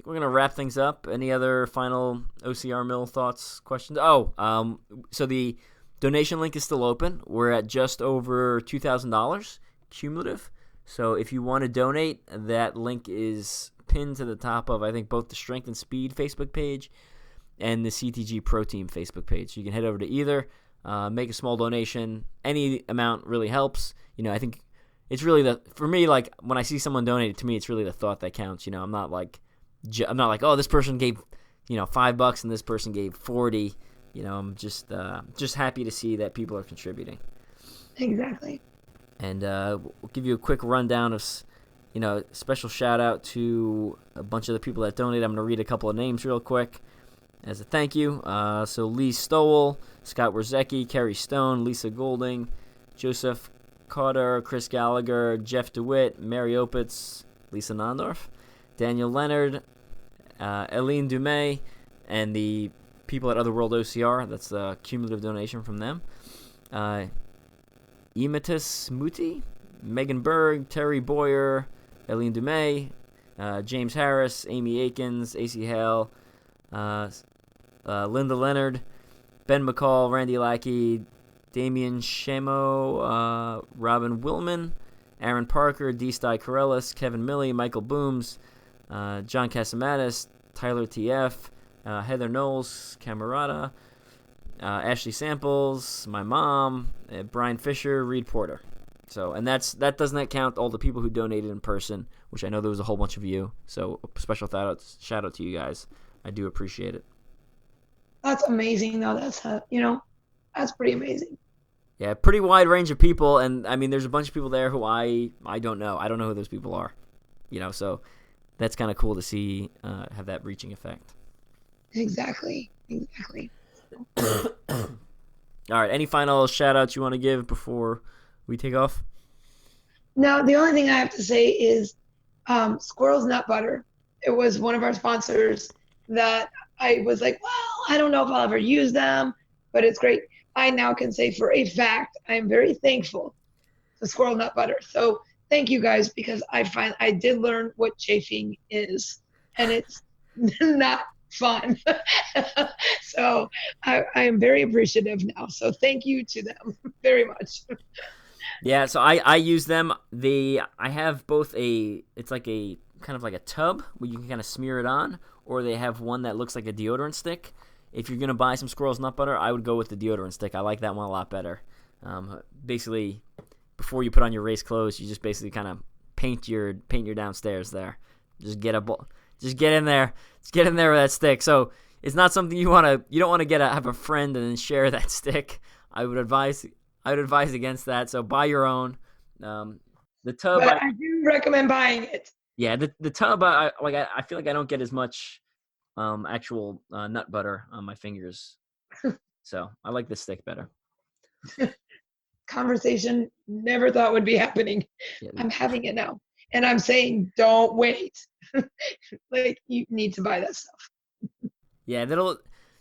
wrap things up. Any other final OCRmill thoughts, questions? So the donation link is still open. We're at just over $2,000 cumulative. So if you want to donate, that link is pinned to the top of, I think, both the Strength and Speed Facebook page and the CTG Pro Team Facebook page. So you can head over to either. make a small donation. Any amount really helps. I think it's really for me, like when I see someone donate it to me, it's really the thought that counts. I'm not like, oh, this person gave, $5 and this person gave 40. I'm just happy to see that people are contributing. Exactly. And we'll give you a quick rundown of, special shout out to a bunch of the people that donate. I'm going to read a couple of names real quick as a thank you. So Lee Stowell, Scott Wierzecki, Kerry Stone, Lisa Golding, Joseph Carter, Chris Gallagher, Jeff DeWitt, Mary Opitz, Lisa Nondorf, Daniel Leonard, Eileen Dumay, and the people at Otherworld OCR. That's a cumulative donation from them. Ematis Muti, Megan Berg, Terry Boyer, Eileen Dumay, James Harris, Amy Akins, AC Hale, Linda Leonard, Ben McCall, Randy Lackey, Damian Shamo, Robin Willman, Aaron Parker, D. Sty Corellis, Kevin Milley, Michael Booms, John Casamatis, Tyler TF, Heather Knowles, Camerata, Ashley Samples, my mom, Brian Fisher, Reed Porter. So, and that doesn't count all the people who donated in person, which I know there was a whole bunch of you. So, a special shout out to you guys. I do appreciate it. That's amazing, though. That's pretty amazing. Yeah, pretty wide range of people, and I mean, there's a bunch of people there who I don't know. I don't know who those people are. So that's kind of cool to see have that reaching effect. Exactly. All right, any final shout outs you want to give before we take off? No, the only thing I have to say is Squirrel's Nut Butter. It was one of our sponsors that I was like, well, I don't know if I'll ever use them, but it's great. I now can say for a fact I am very thankful to Squirrel Nut Butter. So thank you guys, because I did learn what chafing is, and it's not fun. So I am very appreciative now. So thank you to them very much. Yeah, so I use them. I have both it's like a kind of like a tub where you can kind of smear it on, or they have one that looks like a deodorant stick. If you're going to buy some Squirrel's Nut Butter, I would go with the deodorant stick. I like that one a lot better. Basically, before you put on your race clothes, you just basically kind of paint your downstairs there. Just get in there. Just get in there with that stick. So it's not something you don't want to have a friend and then share that stick. I would advise against that. So buy your own. The tub, but I do recommend buying it. Yeah, the tub, I feel like I don't get as much actual nut butter on my fingers. So I like the stick better. Conversation never thought would be happening. Yeah. I'm having it now. And I'm saying, don't wait. Like, you need to buy that stuff. Yeah,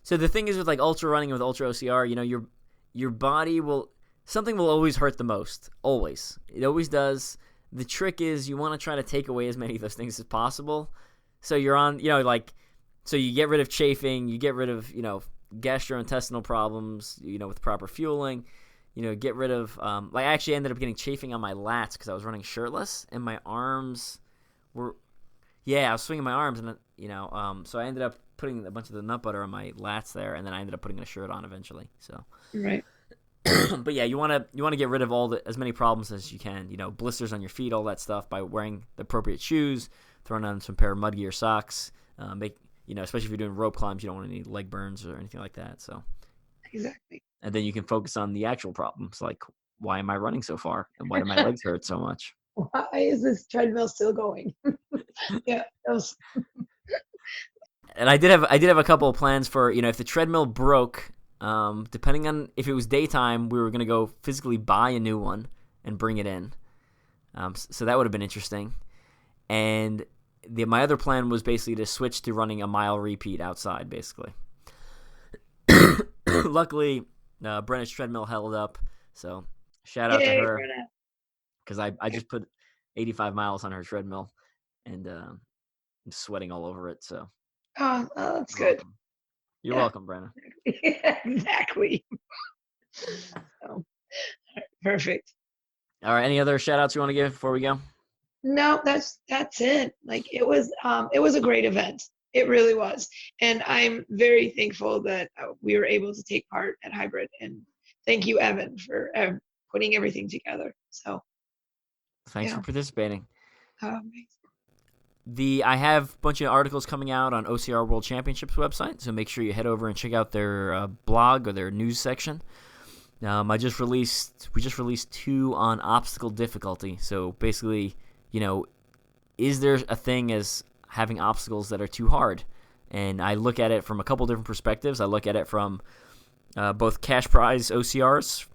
so the thing is with like ultra running with ultra OCR, your body something will always hurt the most. Always. It always does. The trick is you want to try to take away as many of those things as possible. So you're on, so you get rid of chafing, you get rid of, gastrointestinal problems, with proper fueling, get rid of, I actually ended up getting chafing on my lats because I was running shirtless and my arms I was swinging my arms and, so I ended up putting a bunch of the nut butter on my lats there, and then I ended up putting a shirt on eventually. So, right. But yeah, you want to get rid of as many problems as you can. Blisters on your feet, all that stuff, by wearing the appropriate shoes, throwing on some pair of mud gear socks. Especially if you're doing rope climbs, you don't want any leg burns or anything like that. So exactly. And then you can focus on the actual problems, like why am I running so far, and why do my legs hurt so much? Why is this treadmill still going? Yeah. And I did have a couple of plans for if the treadmill broke. Depending on if it was daytime, we were going to go physically buy a new one and bring it in. So that would have been interesting. And my other plan was basically to switch to running a mile repeat outside, basically. Luckily, Brenna's treadmill held up. So shout out to her. Because I just put 85 miles on her treadmill, and I'm sweating all over it. So. Oh, that's good. You're welcome, Brenna. Yeah, exactly. So, perfect. All right. Any other shout outs you want to give before we go? No, that's it. Like, it was a great event. It really was. And I'm very thankful that we were able to take part at Hybrid and thank you, Evan, for putting everything together. So Thanks for participating. Um, I have a bunch of articles coming out on OCR World Championships website, so make sure you head over and check out their blog or their news section. We just released 2 on obstacle difficulty. So basically, is there a thing as having obstacles that are too hard? And I look at it from a couple different perspectives. I look at it from both cash prize OCRs.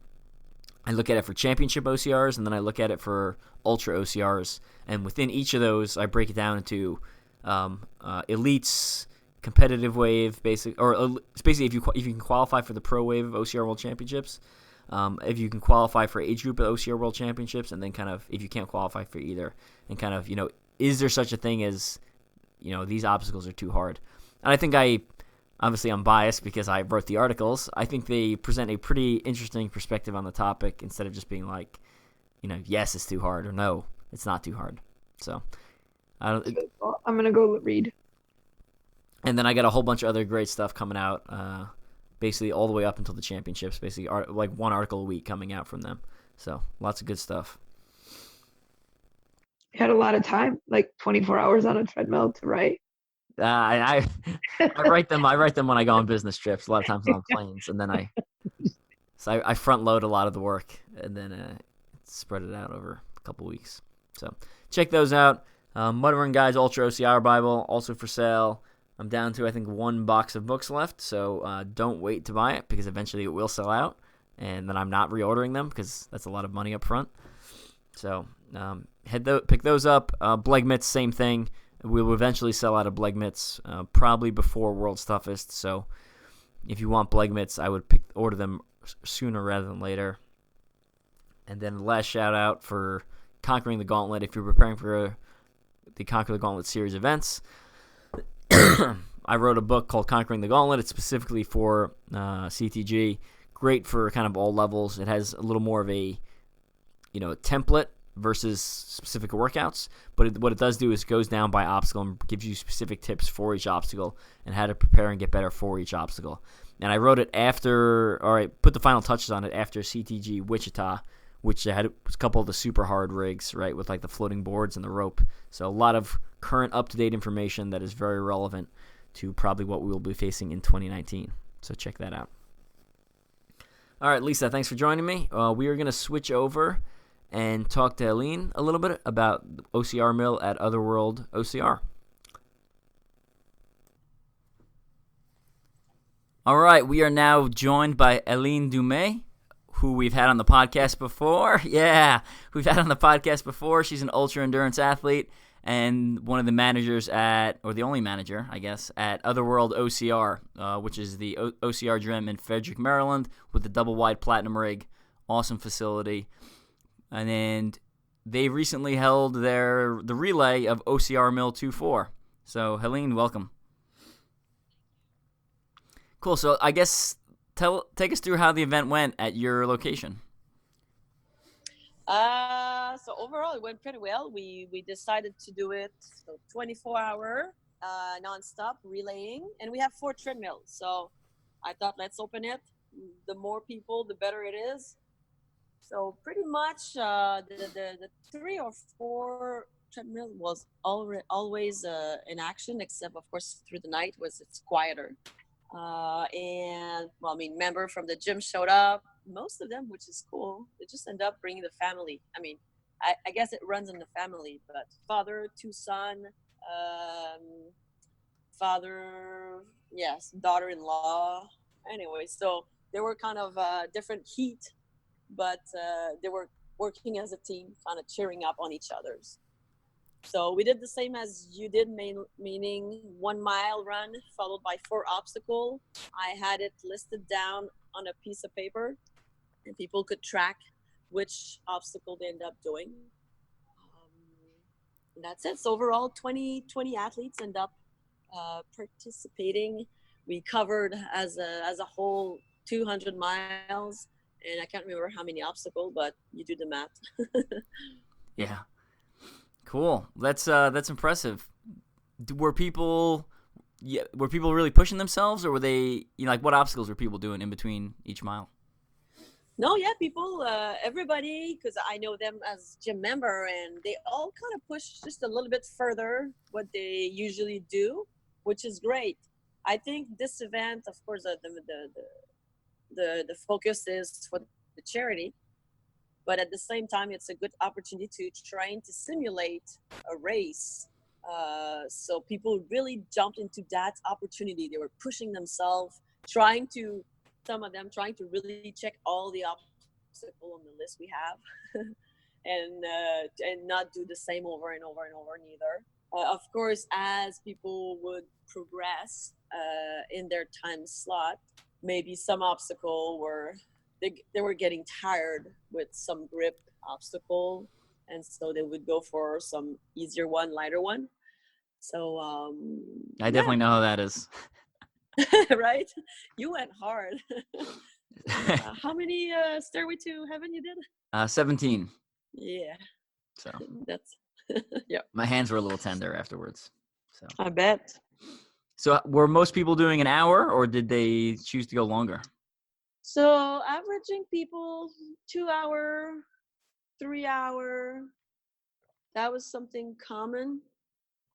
I look at it for championship OCRs, and then I look at it for ultra OCRs. And within each of those, I break it down into elites, competitive wave, basically if you can qualify for the pro wave of OCR World Championships, if you can qualify for age group of OCR World Championships, and then kind of if you can't qualify for either, and kind of is there such a thing as these obstacles are too hard? And I think obviously I'm biased because I wrote the articles. I think they present a pretty interesting perspective on the topic instead of just being like, yes, it's too hard, or no, it's not too hard. So I'm going to go read. And then I got a whole bunch of other great stuff coming out, basically all the way up until the championships, basically like one article a week coming out from them. So lots of good stuff. You had a lot of time, like 24 hours on a treadmill to write. I write them. I write them when I go on business trips. A lot of times on planes, and then I front load a lot of the work, and then spread it out over a couple weeks. So check those out. Muttering Guys Ultra OCR Bible also for sale. I'm down to I think 1 box of books left, so don't wait to buy it because eventually it will sell out, and then I'm not reordering them because that's a lot of money up front. So pick those up. Bleg mitts, same thing. We will eventually sell out of Bleg mitts, probably before World's Toughest. So if you want Bleg mitts, I would order them sooner rather than later. And then the last shout out for Conquering the Gauntlet. If you're preparing for the Conquer the Gauntlet series events, I wrote a book called Conquering the Gauntlet. It's specifically for CTG. Great for kind of all levels. It has a little more of a template versus specific workouts, but what it does do is goes down by obstacle and gives you specific tips for each obstacle and how to prepare and get better for each obstacle. And I wrote it put the final touches on it after CTG Wichita, which had a couple of the super hard rigs, right, with like the floating boards and the rope. So a lot of current up-to-date information that is very relevant to probably what we will be facing in 2019. So check that out. All right, Lisa, thanks for joining me. We are going to switch over and talk to Helene a little bit about OCRmill at Otherworld OCR. All right, we are now joined by Helene Dumais, who we've had on the podcast before. Yeah, we've had on the podcast before. She's an ultra-endurance athlete and one of the managers or the only manager, I guess, at Otherworld OCR, which is the OCR gym in Frederick, Maryland, with the double-wide platinum rig. Awesome facility. And they recently held the relay of OCRmill 2-4. So, Helene, welcome. Cool. So, I guess take us through how the event went at your location. So overall, it went pretty well. We decided to do it 24-hour nonstop relaying, and we have 4 treadmills. So I thought, let's open it. The more people, the better it is. So pretty much the 3 or 4 treadmill was always in action, except of course through the night it's quieter. Member from the gym showed up. Most of them, which is cool. They just end up bringing the family. I guess it runs in the family, but father, 2 sons, father, yes, daughter-in-law. Anyway, so they were kind of different heat, but they were working as a team, kind of cheering up on each other's. So we did the same as you did, meaning 1 mile run followed by 4 obstacles. I had it listed down on a piece of paper, and people could track which obstacle they end up doing. And that's it. So overall, 20 athletes end up participating. We covered as a whole 200 miles, and I can't remember how many obstacles, but you do the math. Yeah. Cool. That's impressive. Were people really pushing themselves, or were they, what obstacles were people doing in between each mile? No, yeah, people, everybody, because I know them as gym member, and they all kind of push just a little bit further what they usually do, which is great. I think this event, of course, the focus is for the charity, but at the same time, it's a good opportunity to train to simulate a race. So people really jumped into that opportunity. They were pushing themselves, some of them trying to really check all the obstacles on the list we have, and not do the same over and over and over neither. Of course, as people would progress in their time slot, maybe some obstacle were they were getting tired with some grip obstacle, and so they would go for some easier one, lighter one. So I definitely know how that is. right? You went hard. How many Stairway to Heaven you did? 17. Yeah. So that's yeah. My hands were a little tender afterwards. So I bet. So were most people doing an hour, or did they choose to go longer? So averaging people 2 hour, 3 hour. That was something common.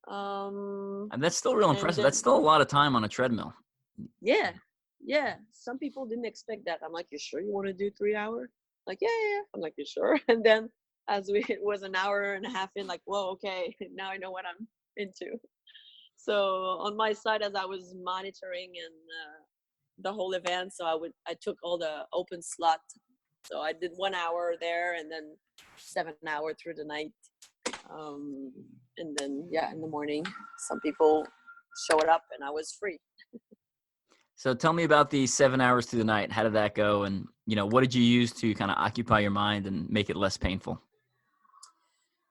And that's still real impressive. That's still a lot of time on a treadmill. Yeah. Some people didn't expect that. I'm like, you sure you want to do 3 hours? Like, yeah. I'm like, you sure? And then it was an hour and a half in, like, whoa, okay, now I know what I'm into. So on my side, as I was monitoring and the whole event, so I took all the open slot. So I did 1 hour there, and then 7 hours through the night. And then, in the morning, some people showed up and I was free. So tell me about the 7 hours through the night. How did that go? And, what did you use to kind of occupy your mind and make it less painful?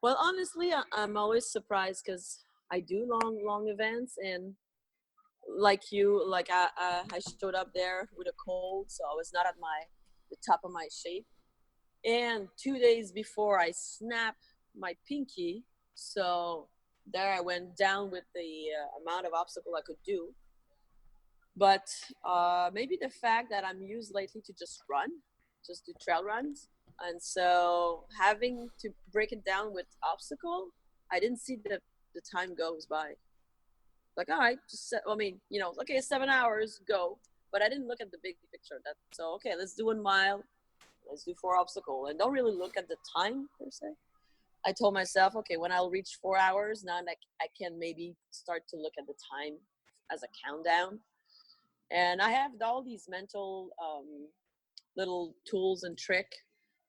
Well, honestly, I'm always surprised because I do long events, and like I showed up there with a cold, so I was not at the top of my shape. And 2 days before, I snapped my pinky, so there I went down with the amount of obstacle I could do. But maybe the fact that I'm used lately to just do trail runs, and so having to break it down with obstacle, I didn't see the time goes by. Like, all right, okay, 7 hours, go. But I didn't look at the big picture. Okay, let's do 1 mile, let's do 4 obstacle, and don't really look at the time per se. I told myself, okay, when I'll reach 4 hours, now I can maybe start to look at the time as a countdown. And I have all these mental little tools and trick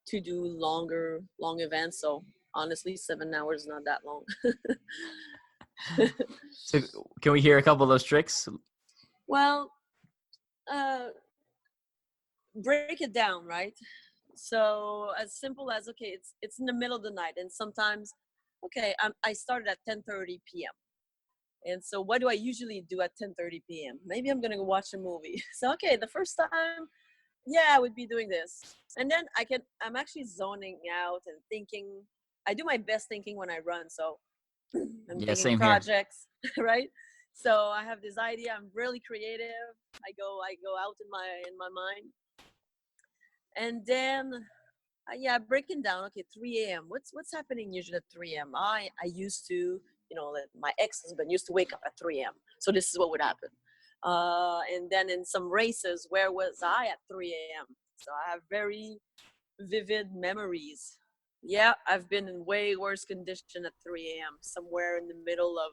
to do long events. So honestly, 7 hours is not that long. So can we hear a couple of those tricks? Well, break it down, right? So as simple as, okay, it's in the middle of the night, and sometimes, okay, I started at 10:30 p.m. And so what do I usually do at 10:30 p.m.? Maybe I'm gonna go watch a movie. So okay, the first time, I would be doing this, and then I'm actually zoning out and thinking. I do my best thinking when I run, so I'm thinking projects, right? So I have this idea. I'm really creative. I go out in my mind, and then breaking down. Okay, 3 a.m. What's happening usually at 3 a.m.? I used to, my ex-husband used to wake up at 3 a.m. So this is what would happen. And then in some races, where was I at 3 a.m.? So I have very vivid memories. Yeah, I've been in way worse condition at 3 a.m. somewhere in the middle of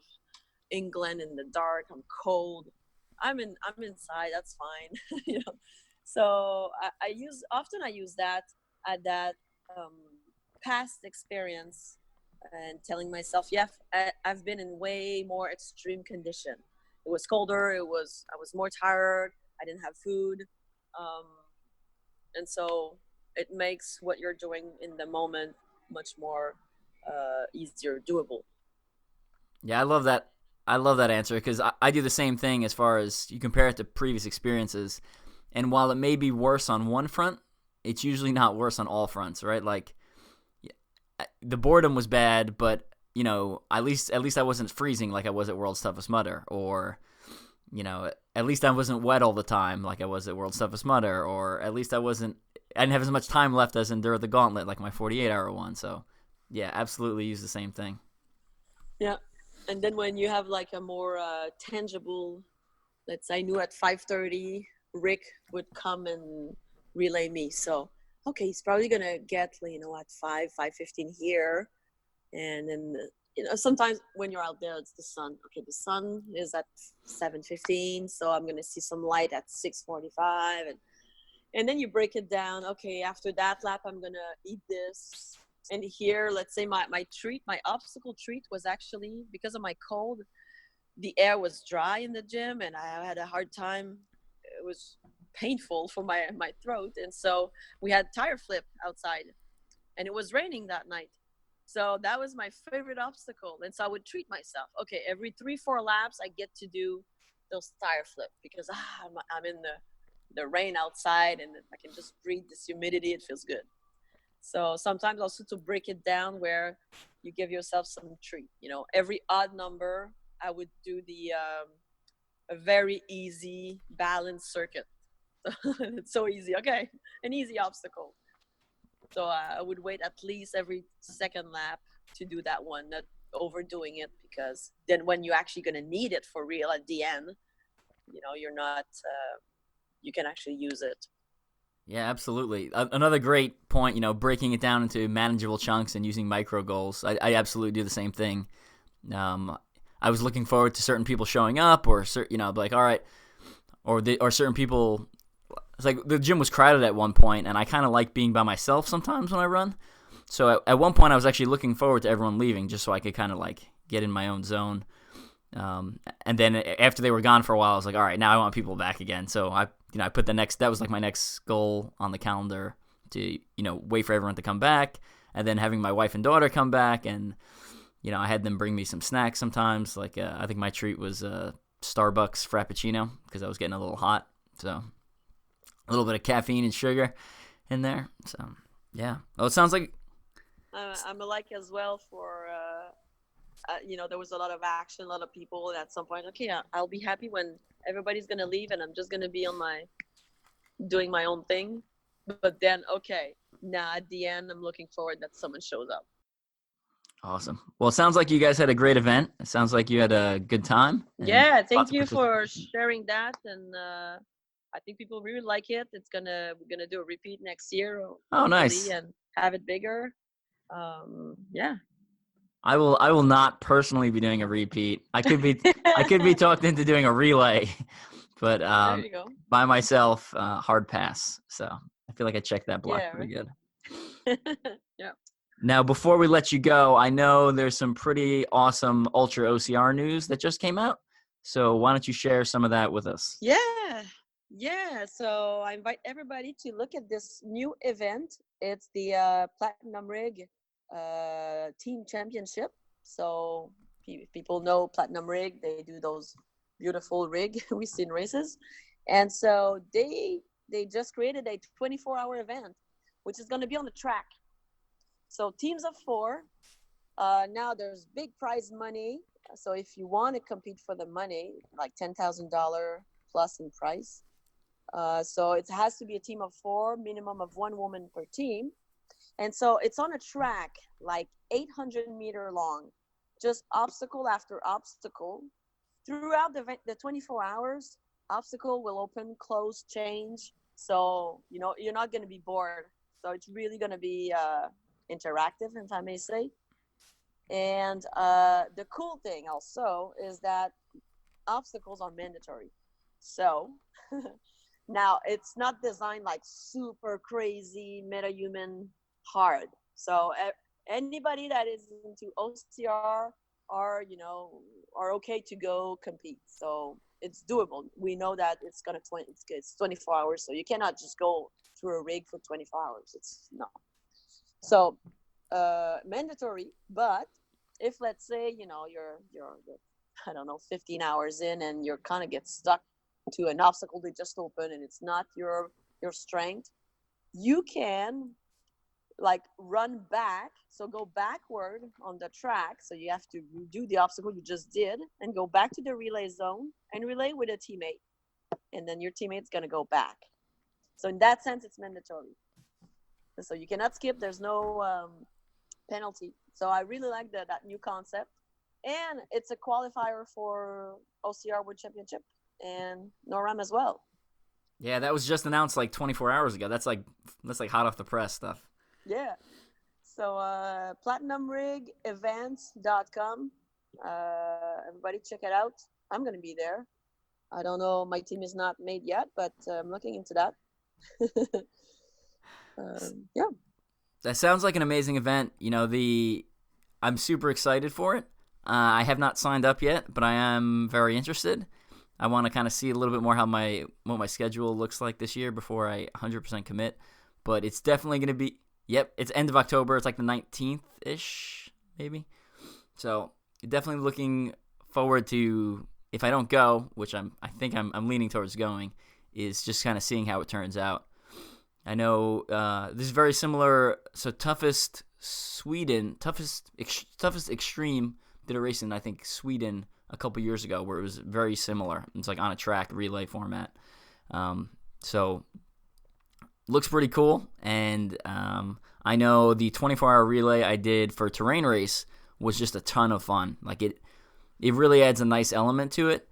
England in the dark. I'm cold. I'm inside. That's fine. So I use that at that past experience, and telling myself, I've been in way more extreme condition. It was colder. I was more tired. I didn't have food, and so it makes what you're doing in the moment much more easier, doable. Yeah, I love that. I love that answer, because I do the same thing as far as you compare it to previous experiences. And while it may be worse on one front, it's usually not worse on all fronts, right? Like, the boredom was bad, but, at least I wasn't freezing like I was at World's Toughest Mudder, or, at least I wasn't wet all the time like I was at World's Toughest Mudder, or at least I wasn't I didn't have as much time left as Endure the Gauntlet, like my 48-hour one. So, yeah, absolutely use the same thing. Yeah. And then when you have like a more tangible, let's say I knew at 5:30, Rick would come and relay me. So, okay, he's probably going to get, at 5:15 here. And then, sometimes when you're out there, it's the sun. Okay, the sun is at 7:15. So I'm going to see some light at 6:45. And then you break it down. Okay, after that lap, I'm going to eat this. And here, let's say my obstacle treat was actually, because of my cold, the air was dry in the gym and I had a hard time. It was painful for my throat. And so we had tire flip outside and it was raining that night. So that was my favorite obstacle. And so I would treat myself. Okay, every 3-4 laps, I get to do those tire flip because I'm in the rain outside and I can just breathe this humidity. It feels good. So sometimes also to break it down where you give yourself some treat, every odd number, I would do a very easy balance circuit. It's so easy. Okay. An easy obstacle. So I would wait at least every second lap to do that one, not overdoing it, because then when you're actually going to need it for real at the end, you're not, you can actually use it. Yeah, absolutely. Another great point, breaking it down into manageable chunks and using micro goals. I absolutely do the same thing. I was looking forward to certain people showing up, or like, all right, or certain people. It's like the gym was crowded at one point, and I kind of like being by myself sometimes when I run. So at one point, I was actually looking forward to everyone leaving, just so I could kind of like get in my own zone. And then after they were gone for a while, I was like, all right, now I want people back again. So I put that was like my next goal on the calendar to, wait for everyone to come back, and then having my wife and daughter come back. And, I had them bring me some snacks sometimes. Like, I think my treat was Starbucks Frappuccino because I was getting a little hot. So a little bit of caffeine and sugar in there. So, yeah. Well, it sounds like I'm alike as well for, there was a lot of action, a lot of people, and at some point, okay, I'll be happy when everybody's going to leave and I'm just going to be doing my own thing. But then, okay, now at the end, I'm looking forward that someone shows up. Awesome. Well, it sounds like you guys had a great event. It sounds like you had a good time. Yeah, thank you for sharing that. And I think people really like it. We're gonna do a repeat next year. Oh, nice. And have it bigger. Yeah. I will not personally be doing a repeat. I could be talked into doing a relay, but there you go. by myself, hard pass. So I feel like I checked that block pretty good. Yeah. Now, before we let you go, I know there's some pretty awesome Ultra OCR news that just came out. So why don't you share some of that with us? Yeah. So I invite everybody to look at this new event. It's the Platinum Rig Team Championship. So people know Platinum Rig. They do those beautiful rig we see in races. And so they just created a 24-hour event, which is going to be on the track. So teams of 4. Now there's big prize money. So if you want to compete for the money, like $10,000 plus in price. So it has to be a team of 4, minimum of 1 woman per team. And so it's on a track, like 800-meter long, just obstacle after obstacle. Throughout the 24 hours, obstacle will open, close, change. So, you're not going to be bored. So it's really going to be interactive, if I may say. And the cool thing also is that obstacles are mandatory. So now it's not designed like super crazy, meta-human hard. So anybody that is into OCR are okay to go compete. So it's doable. We know that it's 24 hours. So you cannot just go through a rig for 24 hours. No. So mandatory, but if let's say you're I don't know 15 hours in and you're kind of get stuck to an obstacle they just opened and it's not your strength, you can like run back, so go backward on the track. So you have to do the obstacle you just did and go back to the relay zone and relay with a teammate, and then your teammate's going to go back. So in that sense, it's mandatory. So you cannot skip. There's no penalty. So I really like that new concept. And it's a qualifier for OCR World Championship and NORAM as well. Yeah, that was just announced like 24 hours ago. That's like hot off the press stuff. Yeah. So platinumrigevents.com. Everybody check it out. I'm going to be there. I don't know. My team is not made yet, but I'm looking into that. Yeah. That sounds like an amazing event. You know, I'm super excited for it. I have not signed up yet, but I am very interested. I want to kind of see a little bit more what my schedule looks like this year before I 100% commit. But it's definitely going to be, it's end of October. It's like the 19th-ish, maybe. So definitely looking forward to, if I don't go, which I think I'm leaning towards going, is just kind of seeing how it turns out. I know this is very similar. So Toughest Extreme did a race in, I think, Sweden a couple years ago where it was very similar. It's like on a track relay format. So looks pretty cool. And I know the 24-hour relay I did for terrain race was just a ton of fun. Like it really adds a nice element to it.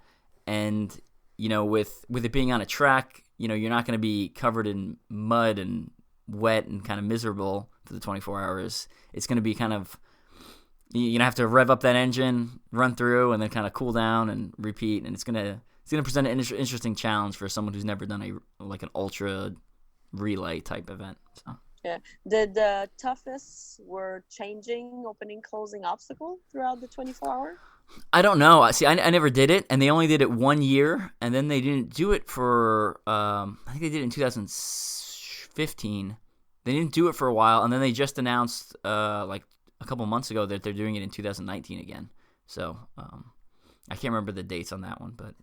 And, you know, with it being on a track, you know, you're not going to be covered in mud and wet and kind of miserable for the 24 hours. It's going to be kind of, you're going to have to rev up that engine, run through, and then kind of cool down and repeat. And it's going to present an interesting challenge for someone who's never done an ultra relay type event. So. Yeah. Did the toughest were changing opening, closing obstacle throughout the 24 hour? I don't know. See, I never did it, and they only did it 1 year, and then they didn't do it for, I think they did it in 2015. They didn't do it for a while, and then they just announced, like a couple months ago, that they're doing it in 2019 again. So, I can't remember the dates on that one, but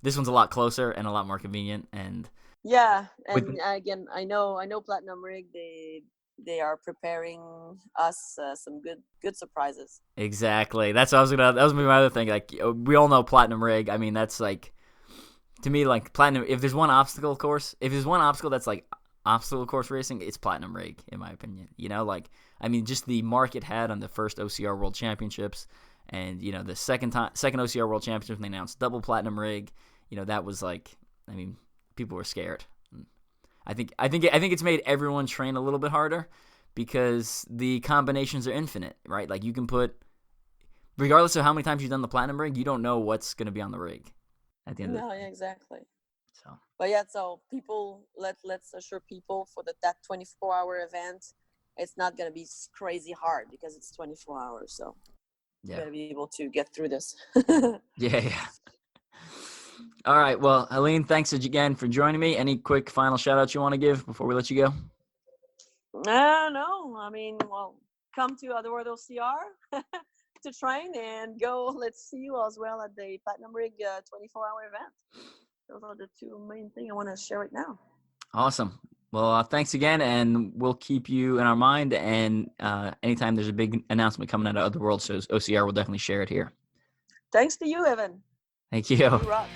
this one's a lot closer and a lot more convenient, and yeah, and again, I know Platinum Rig, they are preparing us some good surprises. Exactly. That was gonna be my other thing. Like, we all know Platinum Rig. I mean, that's like, to me, like Platinum. If there's one obstacle that's like obstacle course racing, it's Platinum Rig, in my opinion. You know, like, I mean, just the mark it had on the first OCR World Championships, and you know, the second OCR World Championships when they announced double Platinum Rig. You know, that was like, I mean, people were scared. I think it's made everyone train a little bit harder because the combinations are infinite, right? Like, you can put, regardless of how many times you've done the Platinum Rig, you don't know what's going to be on the rig at the end of the day. Yeah, exactly. So, but yeah, so people, let's assure people for that 24-hour event, it's not going to be crazy hard because it's 24 hours. So you're going to be able to get through this. Yeah. All right. Well, Helene, thanks again for joining me. Any quick final shout-outs you want to give before we let you go? No. I mean, well, come to Otherworld OCR to train and go. Let's see you as well at the Platinum Rig 24-hour event. Those are the two main things I want to share right now. Awesome. Well, thanks again, and we'll keep you in our mind. And anytime there's a big announcement coming out of Otherworld, so OCR will definitely share it here. Thanks to you, Evan. Thank you. You rock.